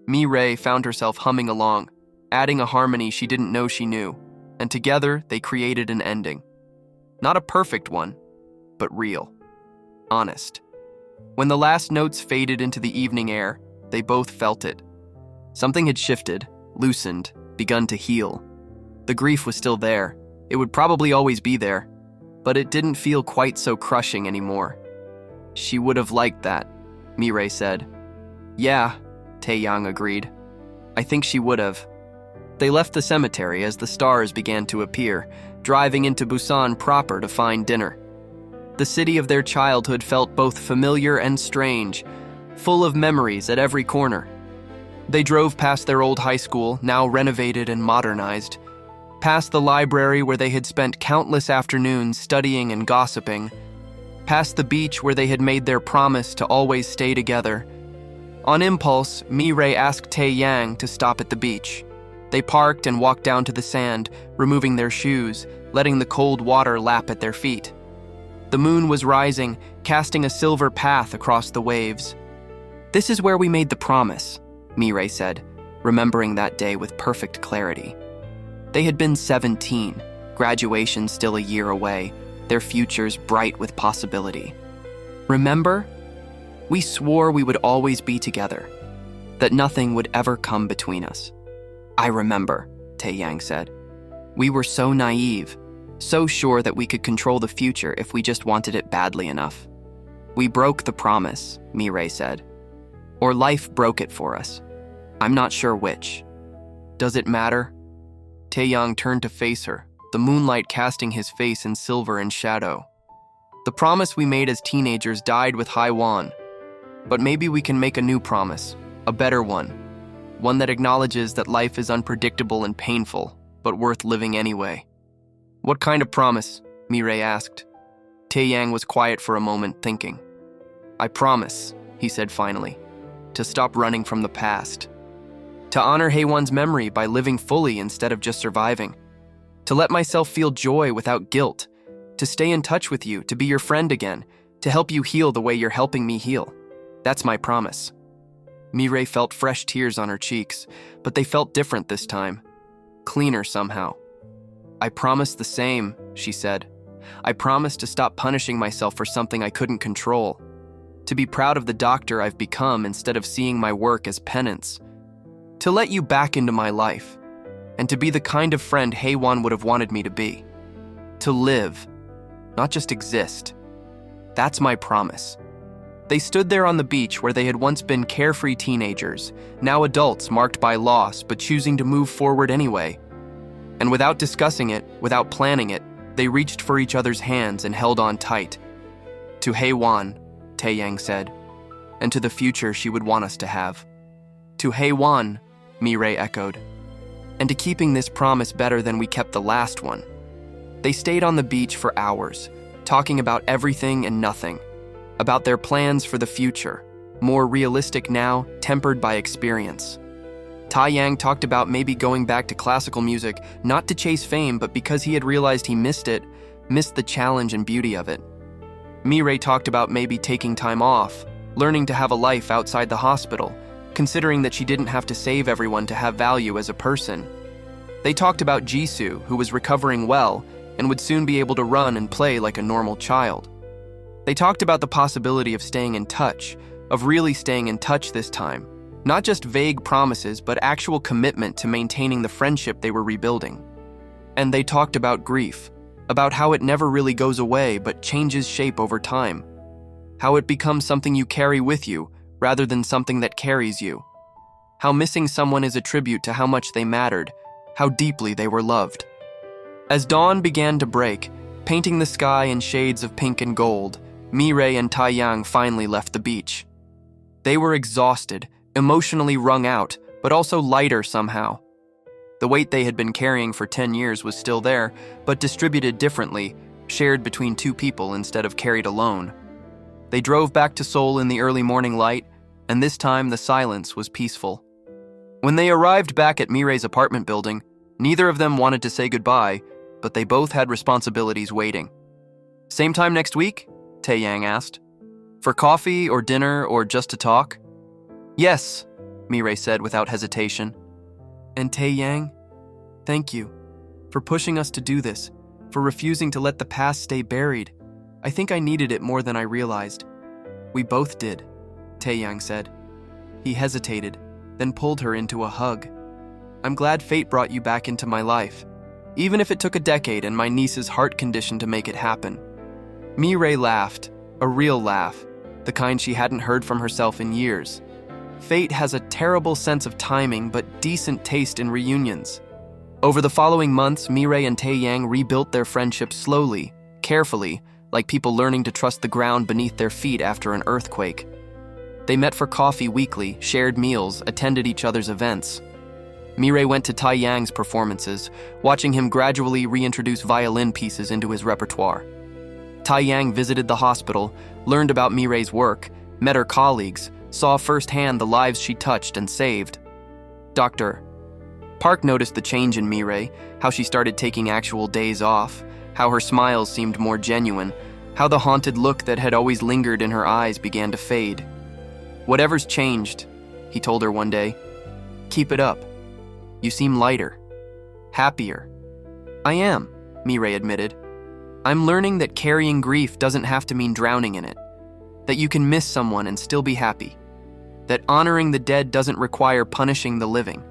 Mi-Rae found herself humming along, adding a harmony she didn't know she knew, and together they created an ending. Not a perfect one, but real. Honest. When the last notes faded into the evening air, they both felt it. Something had shifted, loosened, begun to heal. The grief was still there. It would probably always be there, but it didn't feel quite so crushing anymore. She would have liked that, Mi-Rae said. Yeah, Tae-Yang agreed. I think she would have. They left the cemetery as the stars began to appear, driving into Busan proper to find dinner. The city of their childhood felt both familiar and strange, full of memories at every corner. They drove past their old high school, now renovated and modernized, past the library where they had spent countless afternoons studying and gossiping, past the beach where they had made their promise to always stay together. On impulse, Mi-Rae asked Tae-Yang to stop at the beach. They parked and walked down to the sand, removing their shoes, letting the cold water lap at their feet. The moon was rising, casting a silver path across the waves. This is where we made the promise, Mi-Rae said, remembering that day with perfect clarity. They had been 17, graduation still a year away, their futures bright with possibility. Remember? We swore we would always be together, that nothing would ever come between us. I remember, Tae-Yang said. We were so naive, so sure that we could control the future if we just wanted it badly enough. We broke the promise, Mi-Rae said. Or life broke it for us. I'm not sure which. Does it matter? Tae-Yang turned to face her, the moonlight casting his face in silver and shadow. The promise we made as teenagers died with Hae-Won. But maybe we can make a new promise, a better one that acknowledges that life is unpredictable and painful, but worth living anyway. What kind of promise? Mi-Rae asked. Tae-Yang was quiet for a moment, thinking. I promise, he said finally, to stop running from the past. To honor Hae-Won's memory by living fully instead of just surviving. To let myself feel joy without guilt. To stay in touch with you, to be your friend again, to help you heal the way you're helping me heal. That's my promise. Mi-Rae felt fresh tears on her cheeks, but they felt different this time. Cleaner somehow. I promise the same, she said. I promise to stop punishing myself for something I couldn't control. To be proud of the doctor I've become instead of seeing my work as penance. To let you back into my life. And to be the kind of friend Hae-Won would have wanted me to be. To live, not just exist. That's my promise. They stood there on the beach where they had once been carefree teenagers, now adults marked by loss but choosing to move forward anyway. And without discussing it, without planning it, they reached for each other's hands and held on tight. To Hae-Won, Tae-Yang said, and to the future she would want us to have. To Hae-Won, Mi-Rae echoed, and to keeping this promise better than we kept the last one. They stayed on the beach for hours, talking about everything and nothing, about their plans for the future, more realistic now, tempered by experience. Tae-Yang talked about maybe going back to classical music, not to chase fame, but because he had realized he missed it, missed the challenge and beauty of it. Mi-Rae talked about maybe taking time off, learning to have a life outside the hospital, considering that she didn't have to save everyone to have value as a person. They talked about Jisoo, who was recovering well and would soon be able to run and play like a normal child. They talked about the possibility of staying in touch, of really staying in touch this time. Not just vague promises, but actual commitment to maintaining the friendship they were rebuilding. And they talked about grief, about how it never really goes away but changes shape over time. How it becomes something you carry with you, rather than something that carries you. How missing someone is a tribute to how much they mattered, how deeply they were loved. As dawn began to break, painting the sky in shades of pink and gold, Mi-Rae and Tae-Yang finally left the beach. They were exhausted, emotionally wrung out, but also lighter somehow. The weight they had been carrying for 10 years was still there, but distributed differently, shared between two people instead of carried alone. They drove back to Seoul in the early morning light, and this time the silence was peaceful. When they arrived back at Mi-Rae's apartment building, neither of them wanted to say goodbye, but they both had responsibilities waiting. Same time next week? Tae-Yang asked. For coffee or dinner or just to talk? Yes, Mi-Rae said without hesitation. And Tae-Yang, thank you for pushing us to do this, for refusing to let the past stay buried. I think I needed it more than I realized. We both did, Tae-Yang said. He hesitated, then pulled her into a hug. I'm glad fate brought you back into my life, even if it took a decade and my niece's heart condition to make it happen. Mi-Rae laughed, a real laugh, the kind she hadn't heard from herself in years. Fate has a terrible sense of timing but decent taste in reunions. Over the following months, Mi-Rae and Tae-Yang rebuilt their friendship slowly, carefully, like people learning to trust the ground beneath their feet after an earthquake. They met for coffee weekly, shared meals, attended each other's events. Mi-Rae went to Tae-Yang's performances, watching him gradually reintroduce violin pieces into his repertoire. Tae-Yang visited the hospital, learned about Mi-Rae's work, met her colleagues, saw firsthand the lives she touched and saved. Dr. Park noticed the change in Mi-Rae, how she started taking actual days off, how her smiles seemed more genuine, how the haunted look that had always lingered in her eyes began to fade. Whatever's changed, he told her one day. Keep it up. You seem lighter, happier. I am, Mi-Rae admitted. I'm learning that carrying grief doesn't have to mean drowning in it, that you can miss someone and still be happy, that honoring the dead doesn't require punishing the living.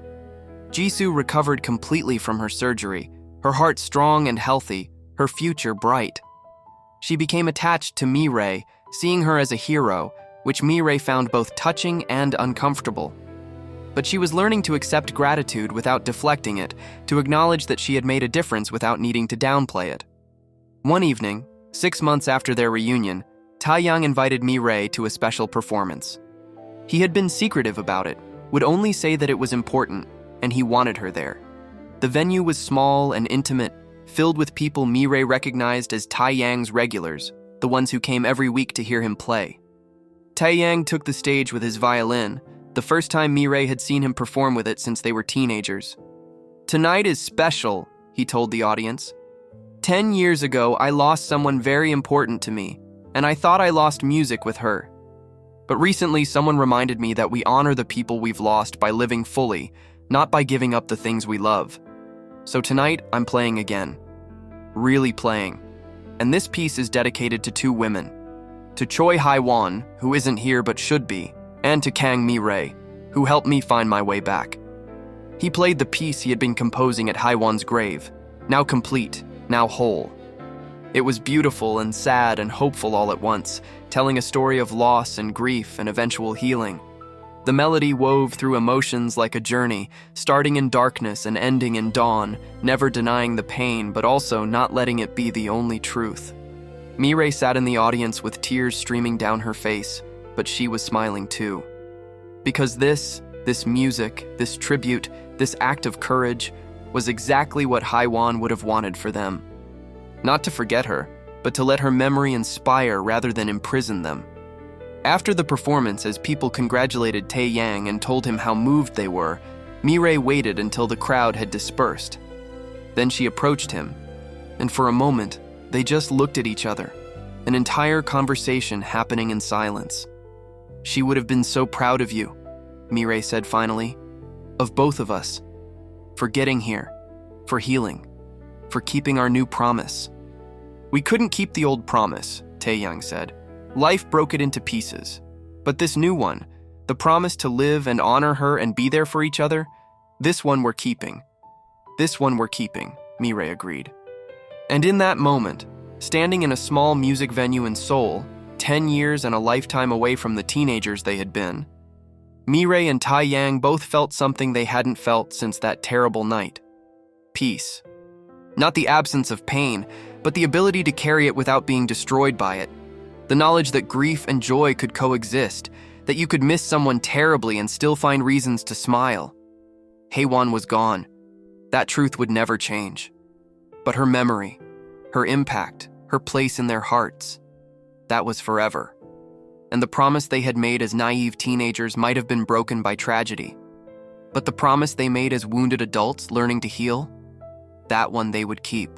Jisoo recovered completely from her surgery, her heart strong and healthy, her future bright. She became attached to Mi-Rae, seeing her as a hero, which Mi-Rae found both touching and uncomfortable. But she was learning to accept gratitude without deflecting it, to acknowledge that she had made a difference without needing to downplay it. One evening, 6 months after their reunion, Tae-Yang invited Mi-Rae to a special performance. He had been secretive about it, would only say that it was important, and he wanted her there. The venue was small and intimate, filled with people Mi-Rae recognized as Tae-Yang's regulars, the ones who came every week to hear him play. Tae-Yang took the stage with his violin, the first time Mi-Rae had seen him perform with it since they were teenagers. "Tonight is special," he told the audience. 10 years ago, I lost someone very important to me, and I thought I lost music with her. But recently, someone reminded me that we honor the people we've lost by living fully, not by giving up the things we love. So tonight, I'm playing again. Really playing. And this piece is dedicated to 2 women. To Choi Hae-Won, who isn't here but should be, and to Kang Mi-Rae, who helped me find my way back. He played the piece he had been composing at Hae-Won's grave, now complete, now whole. It was beautiful and sad and hopeful all at once, telling a story of loss and grief and eventual healing. The melody wove through emotions like a journey, starting in darkness and ending in dawn, never denying the pain but also not letting it be the only truth. Mi-Rae sat in the audience with tears streaming down her face, but she was smiling too. Because this music, this tribute, this act of courage, was exactly what Hae-Won would have wanted for them. Not to forget her, but to let her memory inspire rather than imprison them. After the performance, as people congratulated Tae-Yang and told him how moved they were, Mi-Rae waited until the crowd had dispersed. Then she approached him, and for a moment, they just looked at each other, an entire conversation happening in silence. "She would have been so proud of you," Mi-Rae said finally, "of both of us, for getting here, for healing, for keeping our new promise." "We couldn't keep the old promise," Tae-Yang said. "Life broke it into pieces. But this new one, the promise to live and honor her and be there for each other, this one we're keeping. This one we're keeping," Mi-Rae agreed. And in that moment, standing in a small music venue in Seoul, 10 years and a lifetime away from the teenagers they had been, Mi-Rae and Tae-Yang both felt something they hadn't felt since that terrible night. Peace. Not the absence of pain, but the ability to carry it without being destroyed by it. The knowledge that grief and joy could coexist, that you could miss someone terribly and still find reasons to smile. Hae-Won was gone. That truth would never change. But her memory, her impact, her place in their hearts, that was forever. And the promise they had made as naive teenagers might have been broken by tragedy. But the promise they made as wounded adults learning to heal, that one they would keep.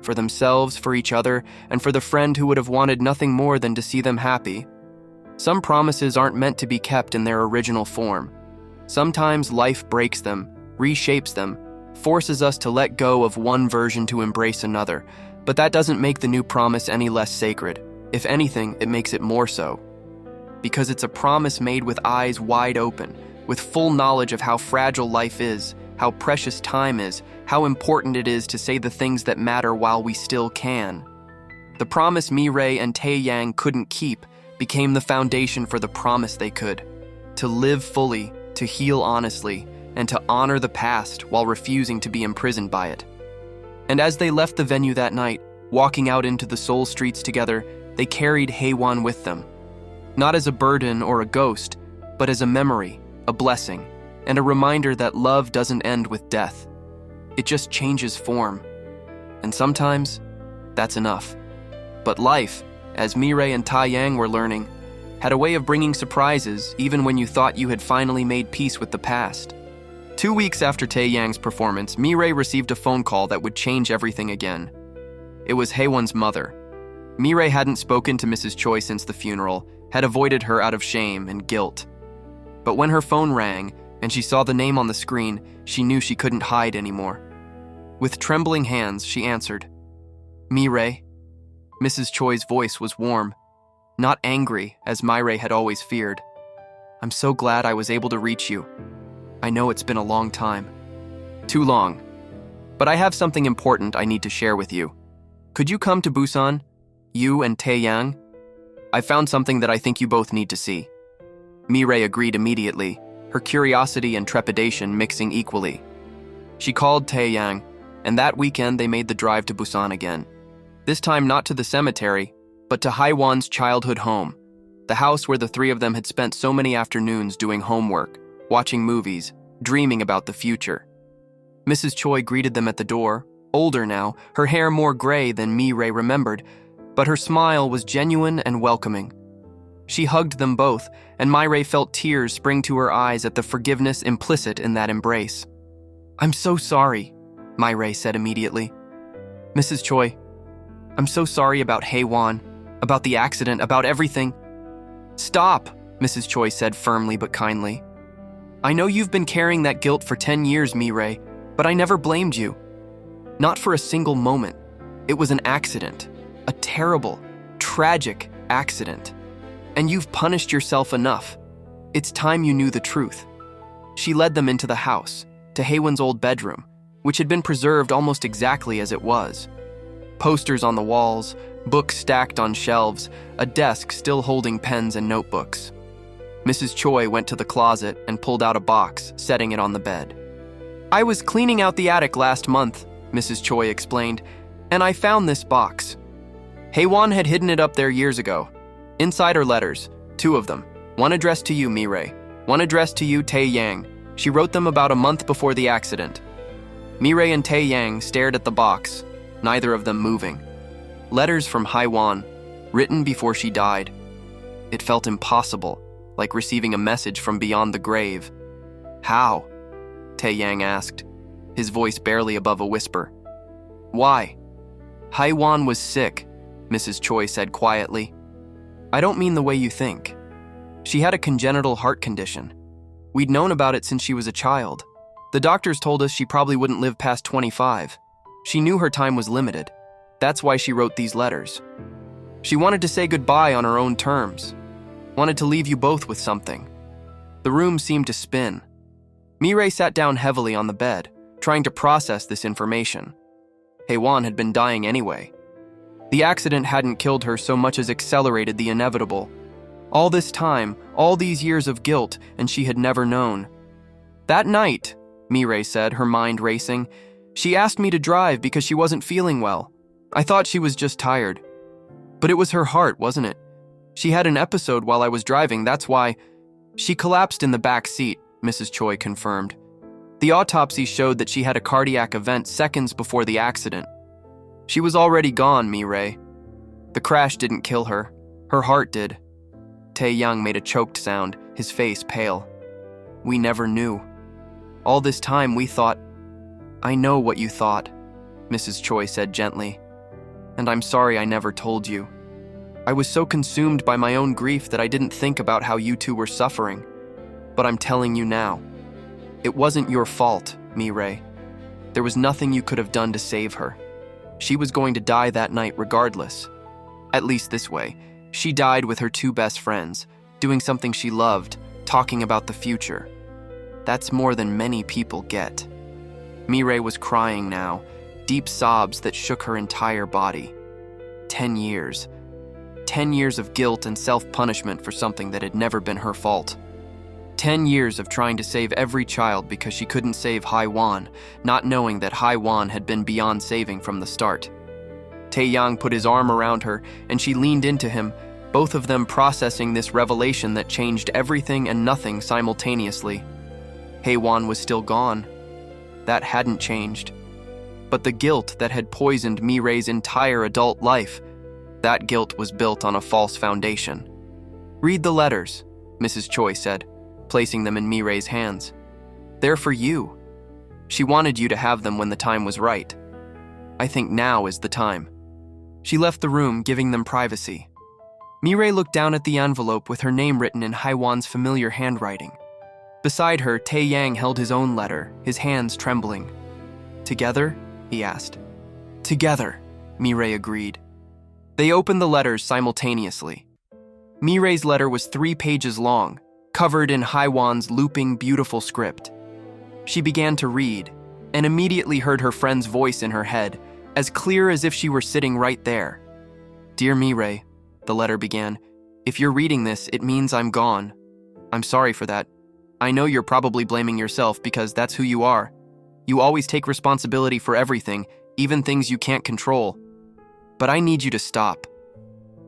For themselves, for each other, and for the friend who would have wanted nothing more than to see them happy. Some promises aren't meant to be kept in their original form. Sometimes life breaks them, reshapes them, forces us to let go of one version to embrace another, but that doesn't make the new promise any less sacred. If anything, it makes it more so. Because it's a promise made with eyes wide open, with full knowledge of how fragile life is, how precious time is, how important it is to say the things that matter while we still can. The promise Mi-Rae and Tae-Yang couldn't keep became the foundation for the promise they could. To live fully, to heal honestly, and to honor the past while refusing to be imprisoned by it. And as they left the venue that night, walking out into the Seoul streets together, they carried Hae-Won with them. Not as a burden or a ghost, but as a memory, a blessing, and a reminder that love doesn't end with death. It just changes form. And sometimes, that's enough. But life, as Mi-Rae and Tae-Yang were learning, had a way of bringing surprises even when you thought you had finally made peace with the past. 2 weeks after Tae-Yang's performance, Mi-Rae received a phone call that would change everything again. It was Hae-Won's mother. Mi-Rae hadn't spoken to Mrs. Choi since the funeral, had avoided her out of shame and guilt. But when her phone rang and she saw the name on the screen, she knew she couldn't hide anymore. With trembling hands, she answered, "Mi-Rae." Mrs. Choi's voice was warm, not angry, as Mi-Rae had always feared. "I'm so glad I was able to reach you. I know it's been a long time." Too long. But I have something important I need to share with you. Could you come to Busan? You and Tae-Yang? I found something that I think you both need to see. Mi-Rae agreed immediately, her curiosity and trepidation mixing equally. She called Tae-Yang, and that weekend they made the drive to Busan again. This time not to the cemetery, but to Hae-Won's childhood home, the house where the three of them had spent so many afternoons doing homework, watching movies, dreaming about the future. Mrs. Choi greeted them at the door, older now, her hair more gray than Mi-Rae remembered, but her smile was genuine and welcoming. She hugged them both, and Mi-Rae felt tears spring to her eyes at the forgiveness implicit in that embrace. "I'm so sorry," Mi-Rae said immediately. "Mrs. Choi, I'm so sorry about Hae-Won, about the accident, about everything." "Stop," Mrs. Choi said firmly but kindly. "I know you've been carrying that guilt for 10 years, Mi-Rae, but I never blamed you. Not for a single moment. It was an accident, a terrible, tragic accident. And you've punished yourself enough. It's time you knew the truth." She led them into the house, to Hae-Won's old bedroom, which had been preserved almost exactly as it was. Posters on the walls, books stacked on shelves, a desk still holding pens and notebooks. Mrs. Choi went to the closet and pulled out a box, setting it on the bed. "I was cleaning out the attic last month," Mrs. Choi explained, "and I found this box. Hae-Won had hidden it up there years ago. Inside are letters, 2 of them. One addressed to you, Mi-Rae. One addressed to you, Tae-Yang. She wrote them about a month before the accident." Mi-Rae and Tae-Yang stared at the box, neither of them moving. Letters from Hae-Won, written before she died. It felt impossible, like receiving a message from beyond the grave. "How?" Tae-Yang asked, his voice barely above a whisper. "Why?" "Hae-Won was sick," Mrs. Choi said quietly. "I don't mean the way you think. She had a congenital heart condition. We'd known about it since she was a child. The doctors told us she probably wouldn't live past 25. She knew her time was limited. That's why she wrote these letters. She wanted to say goodbye on her own terms. Wanted to leave you both with something." The room seemed to spin. Mi-Rae sat down heavily on the bed, trying to process this information. Hae-Won had been dying anyway. The accident hadn't killed her so much as accelerated the inevitable. All this time, all these years of guilt, and she had never known. "That night," Mi-Rae said, her mind racing, "she asked me to drive because she wasn't feeling well. I thought she was just tired. But it was her heart, wasn't it? She had an episode while I was driving, that's why." "She collapsed in the back seat," Mrs. Choi confirmed. "The autopsy showed that she had a cardiac event seconds before the accident. She was already gone, Mi-Rae. The crash didn't kill her. Her heart did." Tae-Yang made a choked sound, his face pale. "We never knew. All this time we thought—" "I know what you thought," Mrs. Choi said gently. "And I'm sorry I never told you. I was so consumed by my own grief that I didn't think about how you two were suffering. But I'm telling you now. It wasn't your fault, Mi-Rae. There was nothing you could have done to save her. She was going to die that night regardless. At least this way. She died with her 2 best friends, doing something she loved, talking about the future. That's more than many people get." Mi-Rae was crying now, deep sobs that shook her entire body. 10 years. 10 years of guilt and self-punishment for something that had never been her fault. 10 years of trying to save every child because she couldn't save Hae-Won, not knowing that Hae-Won had been beyond saving from the start. Tae-Yang put his arm around her, and she leaned into him, both of them processing this revelation that changed everything and nothing simultaneously. Hae-Won was still gone. That hadn't changed. But the guilt that had poisoned Mi-Rae's entire adult life, that guilt was built on a false foundation. "Read the letters," Mrs. Choi said, placing them in Mi-Rae's hands. "They're for you. She wanted you to have them when the time was right. I think now is the time." She left the room, giving them privacy. Mi-Rae looked down at the envelope with her name written in Hae-Won's familiar handwriting. Beside her, Tae-Yang held his own letter, his hands trembling. "Together?" he asked. "Together," Mi-Rae agreed. They opened the letters simultaneously. Mi-Rae's letter was 3 pages long, covered in Hae-Won's looping, beautiful script. She began to read, and immediately heard her friend's voice in her head, as clear as if she were sitting right there. "Dear Mi-Rae," the letter began, "if you're reading this, it means I'm gone. I'm sorry for that. I know you're probably blaming yourself because that's who you are. You always take responsibility for everything, even things you can't control. But I need you to stop.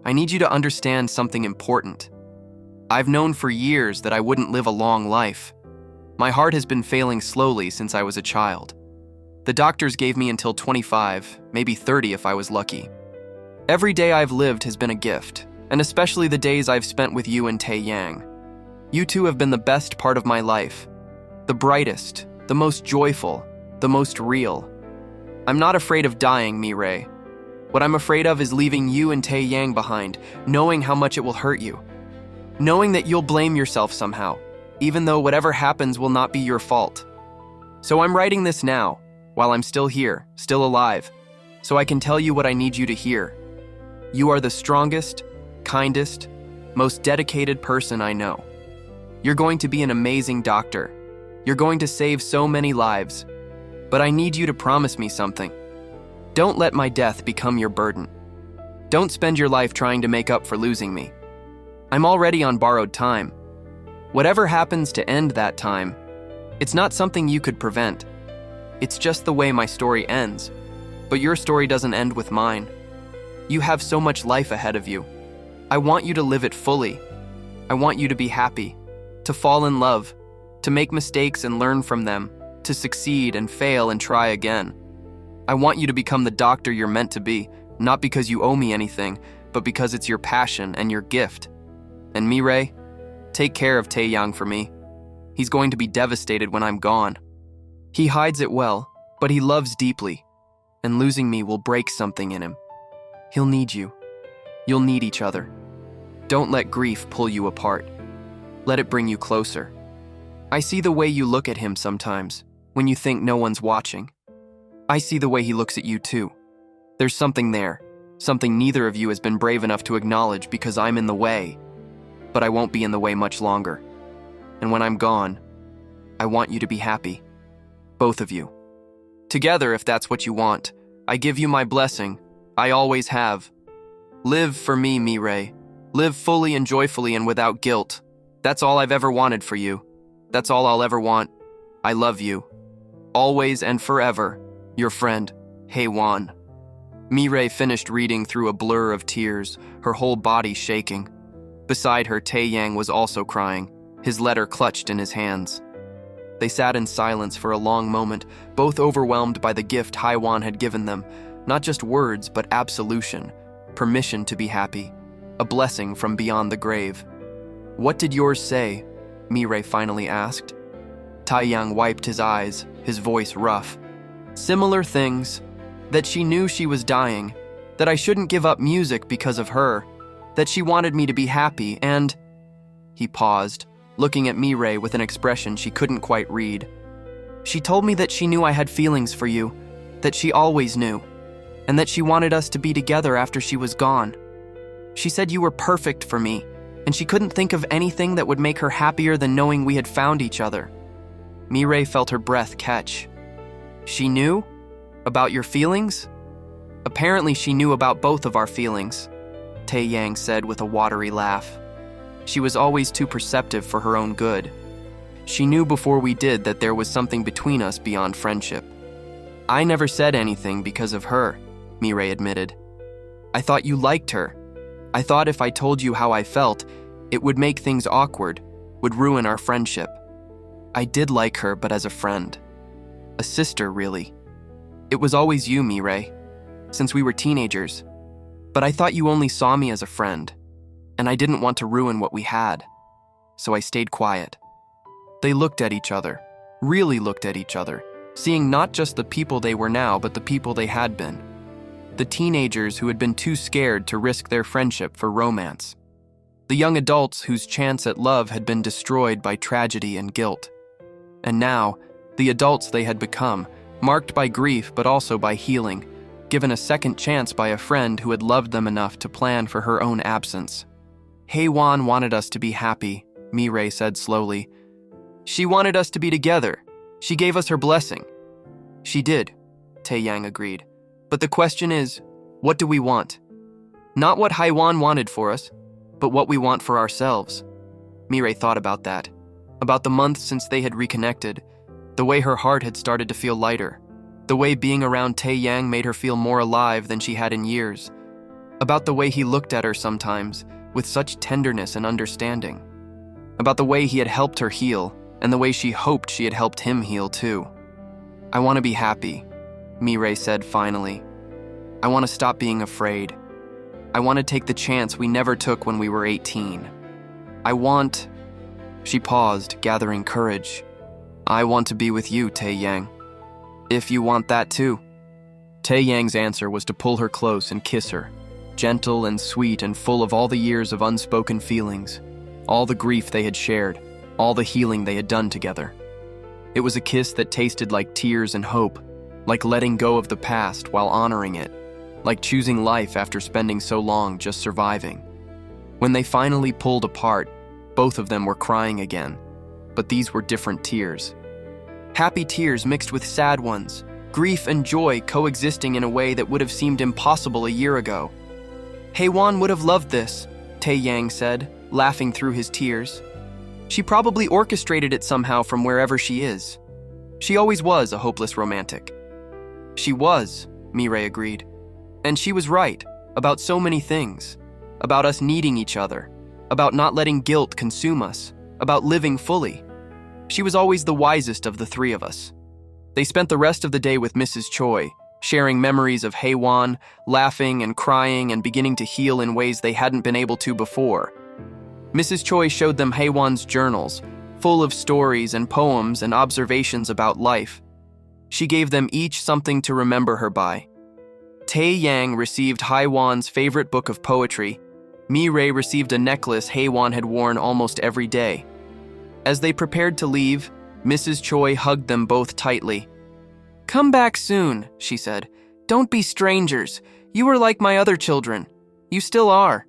I need you to understand something important. I've known for years that I wouldn't live a long life. My heart has been failing slowly since I was a child. The doctors gave me until 25, maybe 30 if I was lucky. Every day I've lived has been a gift, and especially the days I've spent with you and Tae-Yang. You two have been the best part of my life, the brightest, the most joyful, the most real. I'm not afraid of dying, Mi-Rae. What I'm afraid of is leaving you and Tae-Yang behind, knowing how much it will hurt you. Knowing that you'll blame yourself somehow, even though whatever happens will not be your fault. So I'm writing this now, while I'm still here, still alive, so I can tell you what I need you to hear. You are the strongest, kindest, most dedicated person I know. You're going to be an amazing doctor. You're going to save so many lives. But I need you to promise me something. Don't let my death become your burden. Don't spend your life trying to make up for losing me. I'm already on borrowed time. Whatever happens to end that time, it's not something you could prevent. It's just the way my story ends. But your story doesn't end with mine. You have so much life ahead of you. I want you to live it fully. I want you to be happy, to fall in love, to make mistakes and learn from them, to succeed and fail and try again. I want you to become the doctor you're meant to be, not because you owe me anything, but because it's your passion and your gift. And Mi-Rae, take care of Tae-Yang for me. He's going to be devastated when I'm gone. He hides it well, but he loves deeply, and losing me will break something in him. He'll need you. You'll need each other. Don't let grief pull you apart. Let it bring you closer. I see the way you look at him sometimes, when you think no one's watching. I see the way he looks at you too. There's something there, something neither of you has been brave enough to acknowledge because I'm in the way. But I won't be in the way much longer. And when I'm gone, I want you to be happy. Both of you. Together, if that's what you want. I give you my blessing. I always have. Live for me, Mi-Rae. Live fully and joyfully and without guilt. That's all I've ever wanted for you. That's all I'll ever want. I love you. Always and forever, your friend, Hae-Won. Mi-Rae finished reading through a blur of tears, her whole body shaking. Beside her, Tae-Yang was also crying, his letter clutched in his hands. They sat in silence for a long moment, both overwhelmed by the gift Hae-Won had given them. Not just words, but absolution, permission to be happy, a blessing from beyond the grave. "What did yours say?" Mi-Rae finally asked. Tae-Yang wiped his eyes, his voice rough. "Similar things. That she knew she was dying, that I shouldn't give up music because of her, that she wanted me to be happy, and..." He paused, looking at Mi-Rae with an expression she couldn't quite read. "She told me that she knew I had feelings for you, that she always knew, and that she wanted us to be together after she was gone. She said you were perfect for me, and she couldn't think of anything that would make her happier than knowing we had found each other." Mi-Rae felt her breath catch. "She knew? About your feelings?" "Apparently she knew about both of our feelings," Tae-Yang said with a watery laugh. "She was always too perceptive for her own good. She knew before we did that there was something between us beyond friendship. I never said anything because of her," Mi-Rae admitted. "I thought you liked her. I thought if I told you how I felt, it would make things awkward, would ruin our friendship. I did like her, but as a friend. A sister, really. It was always you, Mi-Rae, since we were teenagers. But I thought you only saw me as a friend, and I didn't want to ruin what we had. So I stayed quiet." They looked at each other, really looked at each other, seeing not just the people they were now, but the people they had been. The teenagers who had been too scared to risk their friendship for romance. The young adults whose chance at love had been destroyed by tragedy and guilt. And now, the adults they had become, marked by grief but also by healing, given a second chance by a friend who had loved them enough to plan for her own absence. "Hae-Won wanted us to be happy," Mi-Rae said slowly. "She wanted us to be together. She gave us her blessing. She did, Tae-Yang agreed. But the question is, what do we want? Not what Hae-Won wanted for us, but what we want for ourselves. Mi-Rae thought about that, about the months since they had reconnected, the way her heart had started to feel lighter, the way being around Tae-Yang made her feel more alive than she had in years, about the way he looked at her sometimes with such tenderness and understanding, about the way he had helped her heal and the way she hoped she had helped him heal too. I want to be happy, Mi-Rae said finally. I want to stop being afraid. I want to take the chance we never took when we were 18. I want... She paused, gathering courage. I want to be with you, Tae-Yang. If you want that too. Tae-Yang's answer was to pull her close and kiss her, gentle and sweet and full of all the years of unspoken feelings, all the grief they had shared, all the healing they had done together. It was a kiss that tasted like tears and hope, like letting go of the past while honoring it, like choosing life after spending so long just surviving. When they finally pulled apart, both of them were crying again, but these were different tears. Happy tears mixed with sad ones, grief and joy coexisting in a way that would have seemed impossible a year ago. Hae-Won would have loved this, Tae-Yang said, laughing through his tears. She probably orchestrated it somehow from wherever she is. She always was a hopeless romantic. She was, Mi-Rae agreed. And she was right, about so many things. About us needing each other, about not letting guilt consume us, about living fully. She was always the wisest of the three of us. They spent the rest of the day with Mrs. Choi, sharing memories of Hae-Won, laughing and crying and beginning to heal in ways they hadn't been able to before. Mrs. Choi showed them Hae-Won's journals, full of stories and poems and observations about life. She gave them each something to remember her by. Tae-Yang received Hae-Won's favorite book of poetry. Mi-Rae received a necklace Hae-Won had worn almost every day. As they prepared to leave, Mrs. Choi hugged them both tightly. "Come back soon," she said. "Don't be strangers. You are like my other children. You still are.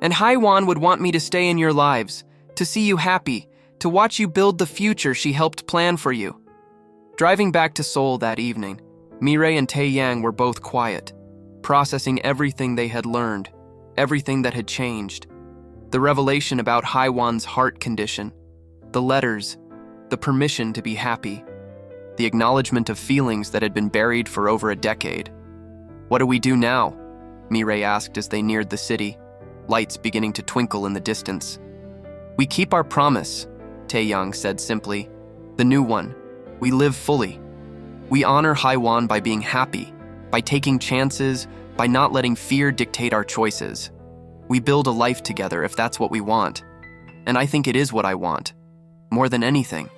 And Hae-Won would want me to stay in your lives, to see you happy, to watch you build the future she helped plan for you." Driving back to Seoul that evening, Mi-Rae and Tae-Yang were both quiet, processing everything they had learned, everything that had changed. The revelation about Hae-Won's heart condition, the letters, the permission to be happy, the acknowledgement of feelings that had been buried for over a decade. "What do we do now?" Mi-Rae asked as they neared the city, lights beginning to twinkle in the distance. "We keep our promise," Tae-Yang said simply. "The new one. We live fully. We honor Hae-Won by being happy, by taking chances, by not letting fear dictate our choices. We build a life together if that's what we want. And I think it is what I want. More than anything."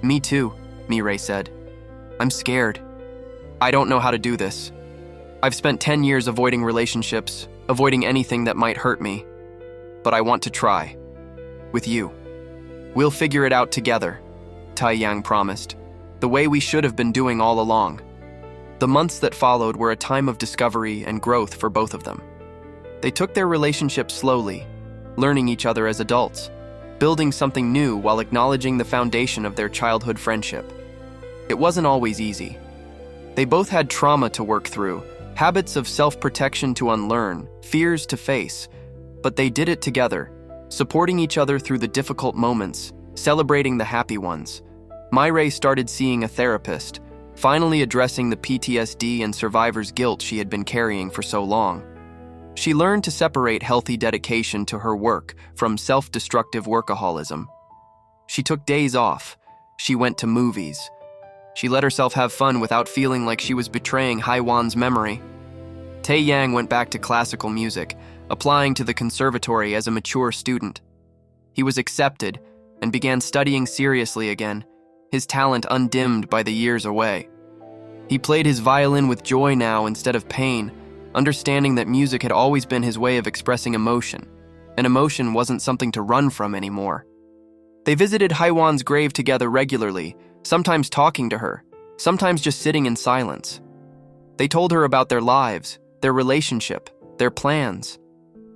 "Me too," Mi-Rae said. "I'm scared. I don't know how to do this. I've spent 10 years avoiding relationships, avoiding anything that might hurt me. But I want to try. With you. We'll figure it out together," Tae-Yang promised, the way we should have been doing all along. The months that followed were a time of discovery and growth for both of them. They took their relationship slowly, learning each other as adults, building something new while acknowledging the foundation of their childhood friendship. It wasn't always easy. They both had trauma to work through, habits of self-protection to unlearn, fears to face, but they did it together, supporting each other through the difficult moments, celebrating the happy ones. Mi-Rae started seeing a therapist, finally addressing the PTSD and survivor's guilt she had been carrying for so long. She learned to separate healthy dedication to her work from self-destructive workaholism. She took days off. She went to movies. She let herself have fun without feeling like she was betraying Hae-Won's memory. Tae-Yang went back to classical music, applying to the conservatory as a mature student. He was accepted and began studying seriously again, his talent undimmed by the years away. He played his violin with joy now instead of pain, understanding that music had always been his way of expressing emotion, and emotion wasn't something to run from anymore. They visited Hae-Won's grave together regularly, sometimes talking to her, sometimes just sitting in silence. They told her about their lives, their relationship, their plans,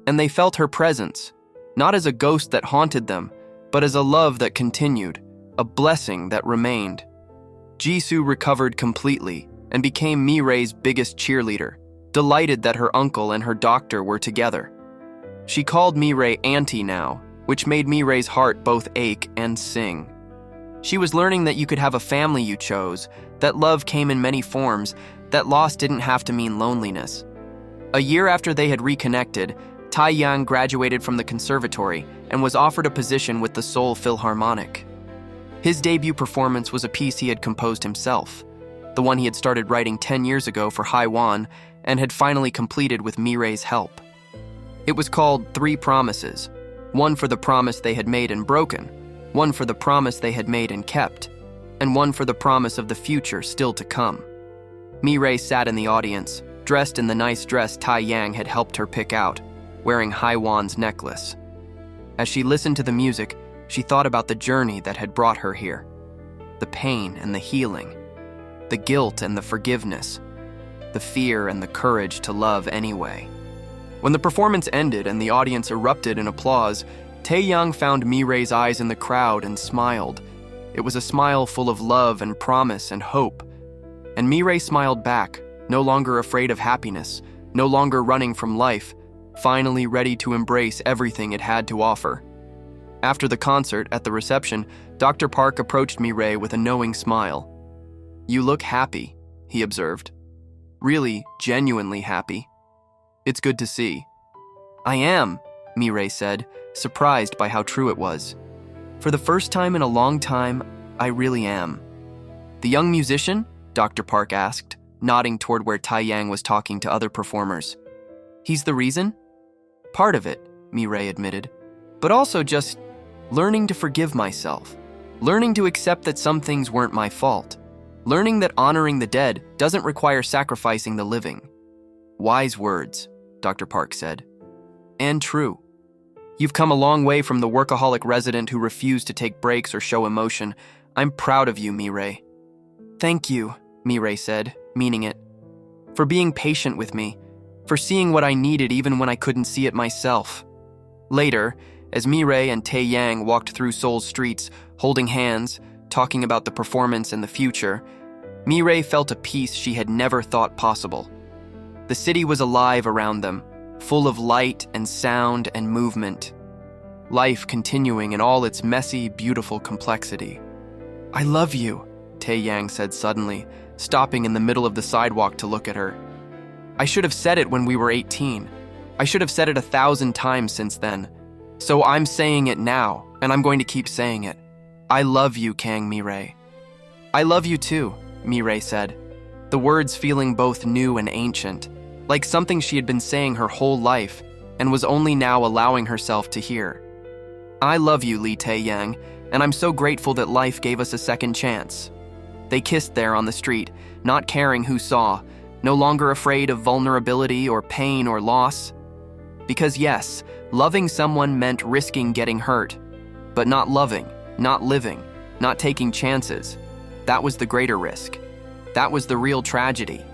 and they felt her presence, not as a ghost that haunted them, but as a love that continued, a blessing that remained. Jisoo recovered completely and became Mi-Rae's biggest cheerleader, delighted that her uncle and her doctor were together. She called Mi-Rae Auntie now, which made Mi-Rae's heart both ache and sing. She was learning that you could have a family you chose, that love came in many forms, that loss didn't have to mean loneliness. A year after they had reconnected, Tae-Yang graduated from the conservatory and was offered a position with the Seoul Philharmonic. His debut performance was a piece he had composed himself, the one he had started writing 10 years ago for Hae-Won and had finally completed with Mi-Rae's help. It was called Three Promises, one for the promise they had made and broken, one for the promise they had made and kept, and one for the promise of the future still to come. Mi-Rae sat in the audience, dressed in the nice dress Tae-Yang had helped her pick out, wearing Hae-Won's necklace. As she listened to the music, she thought about the journey that had brought her here. The pain and the healing, the guilt and the forgiveness, the fear and the courage to love anyway. When the performance ended and the audience erupted in applause, Tae-Yang found Mi-Rae's eyes in the crowd and smiled. It was a smile full of love and promise and hope. And Mi-Rae smiled back, no longer afraid of happiness, no longer running from life, finally ready to embrace everything it had to offer. After the concert, at the reception, Dr. Park approached Mi-Rae with a knowing smile. "You look happy," he observed. "Really, genuinely happy. It's good to see." "I am," Mi-Rae said, surprised by how true it was. "For the first time in a long time, I really am." "The young musician?" Dr. Park asked, nodding toward where Tae-Yang was talking to other performers. "He's the reason?" "Part of it," Mi-Rae admitted, "but also just learning to forgive myself, learning to accept that some things weren't my fault, learning that honoring the dead doesn't require sacrificing the living." "Wise words," Dr. Park said. "And true. You've come a long way from the workaholic resident who refused to take breaks or show emotion. I'm proud of you, Mi-Rae." "Thank you," Mi-Rae said, meaning it. "For being patient with me, for seeing what I needed even when I couldn't see it myself." Later, as Mi-Rae and Tae-Yang walked through Seoul's streets, holding hands, talking about the performance and the future, Mi-Rae felt a peace she had never thought possible. The city was alive around them, full of light and sound and movement. Life continuing in all its messy, beautiful complexity. "I love you," Tae-Yang said suddenly, stopping in the middle of the sidewalk to look at her. "I should have said it when we were 18. I should have said it 1,000 times since then. So I'm saying it now, and I'm going to keep saying it. I love you, Kang Mi-Rae." "I love you too," Mi-Rae said, the words feeling both new and ancient, like something she had been saying her whole life and was only now allowing herself to hear. "I love you, Lee Tae-Yang, and I'm so grateful that life gave us a second chance." They kissed there on the street, not caring who saw, no longer afraid of vulnerability or pain or loss. Because yes, loving someone meant risking getting hurt, but not loving, not living, not taking chances. That was the greater risk. That was the real tragedy.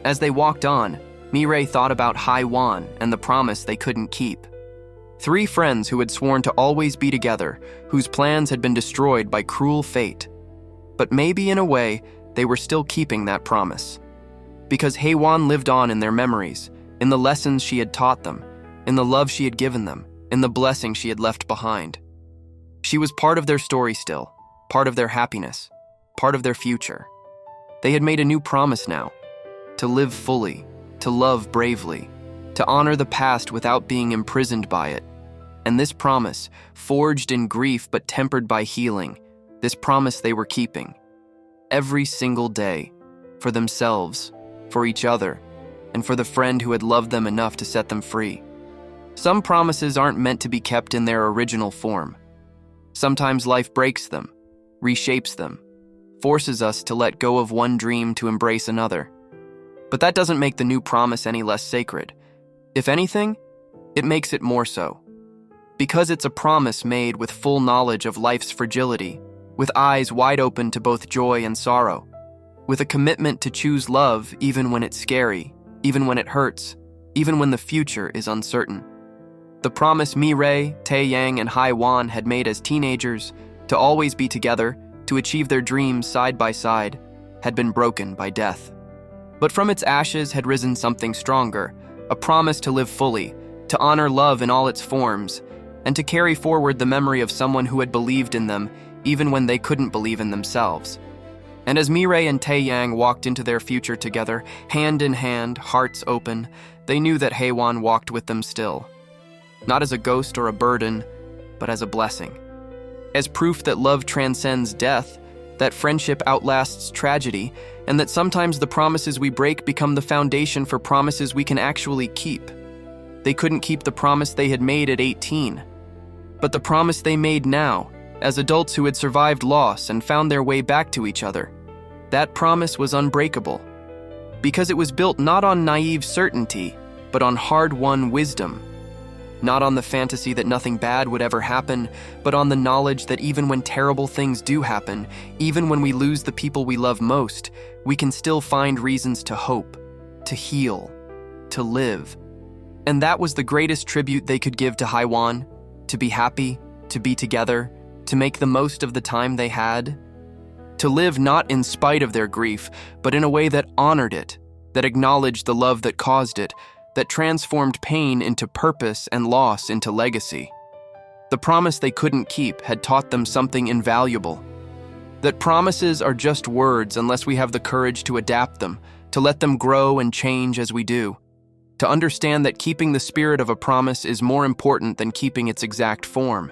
As they walked on, Mi-Rae thought about Hae-Won and the promise they couldn't keep. 3 friends who had sworn to always be together, whose plans had been destroyed by cruel fate. But maybe in a way, they were still keeping that promise. Because Hae-Won lived on in their memories, in the lessons she had taught them, in the love she had given them, in the blessing she had left behind. She was part of their story still, part of their happiness, part of their future. They had made a new promise now, to live fully, to love bravely, to honor the past without being imprisoned by it. And this promise, forged in grief but tempered by healing, this promise they were keeping. Every single day, for themselves, for each other, and for the friend who had loved them enough to set them free. Some promises aren't meant to be kept in their original form. Sometimes life breaks them, reshapes them, forces us to let go of one dream to embrace another. But that doesn't make the new promise any less sacred. If anything, it makes it more so. Because it's a promise made with full knowledge of life's fragility, with eyes wide open to both joy and sorrow, with a commitment to choose love even when it's scary, even when it hurts, even when the future is uncertain. The promise Mi-Rae, Tae-Yang, and Hae-Won had made as teenagers, to always be together, to achieve their dreams side by side, had been broken by death. But from its ashes had risen something stronger, a promise to live fully, to honor love in all its forms, and to carry forward the memory of someone who had believed in them even when they couldn't believe in themselves. And as Mi-Rae and Tae-Yang walked into their future together, hand in hand, hearts open, they knew that Hae-Won walked with them still. Not as a ghost or a burden, but as a blessing. As proof that love transcends death, that friendship outlasts tragedy, and that sometimes the promises we break become the foundation for promises we can actually keep. They couldn't keep the promise they had made at 18, but the promise they made now, as adults who had survived loss and found their way back to each other. That promise was unbreakable, because it was built not on naive certainty, but on hard-won wisdom. Not on the fantasy that nothing bad would ever happen, but on the knowledge that even when terrible things do happen, even when we lose the people we love most, we can still find reasons to hope, to heal, to live. And that was the greatest tribute they could give to Hae-Won, to be happy, to be together, to make the most of the time they had. To live not in spite of their grief, but in a way that honored it, that acknowledged the love that caused it, that transformed pain into purpose and loss into legacy. The promise they couldn't keep had taught them something invaluable. That promises are just words unless we have the courage to adapt them, to let them grow and change as we do. To understand that keeping the spirit of a promise is more important than keeping its exact form.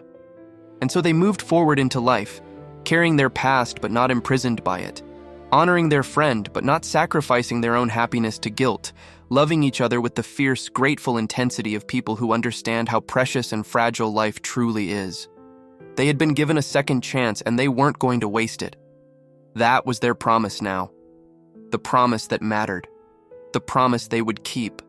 And so they moved forward into life, carrying their past but not imprisoned by it, honoring their friend but not sacrificing their own happiness to guilt, loving each other with the fierce, grateful intensity of people who understand how precious and fragile life truly is. They had been given a second chance and they weren't going to waste it. That was their promise now. The promise that mattered. The promise they would keep.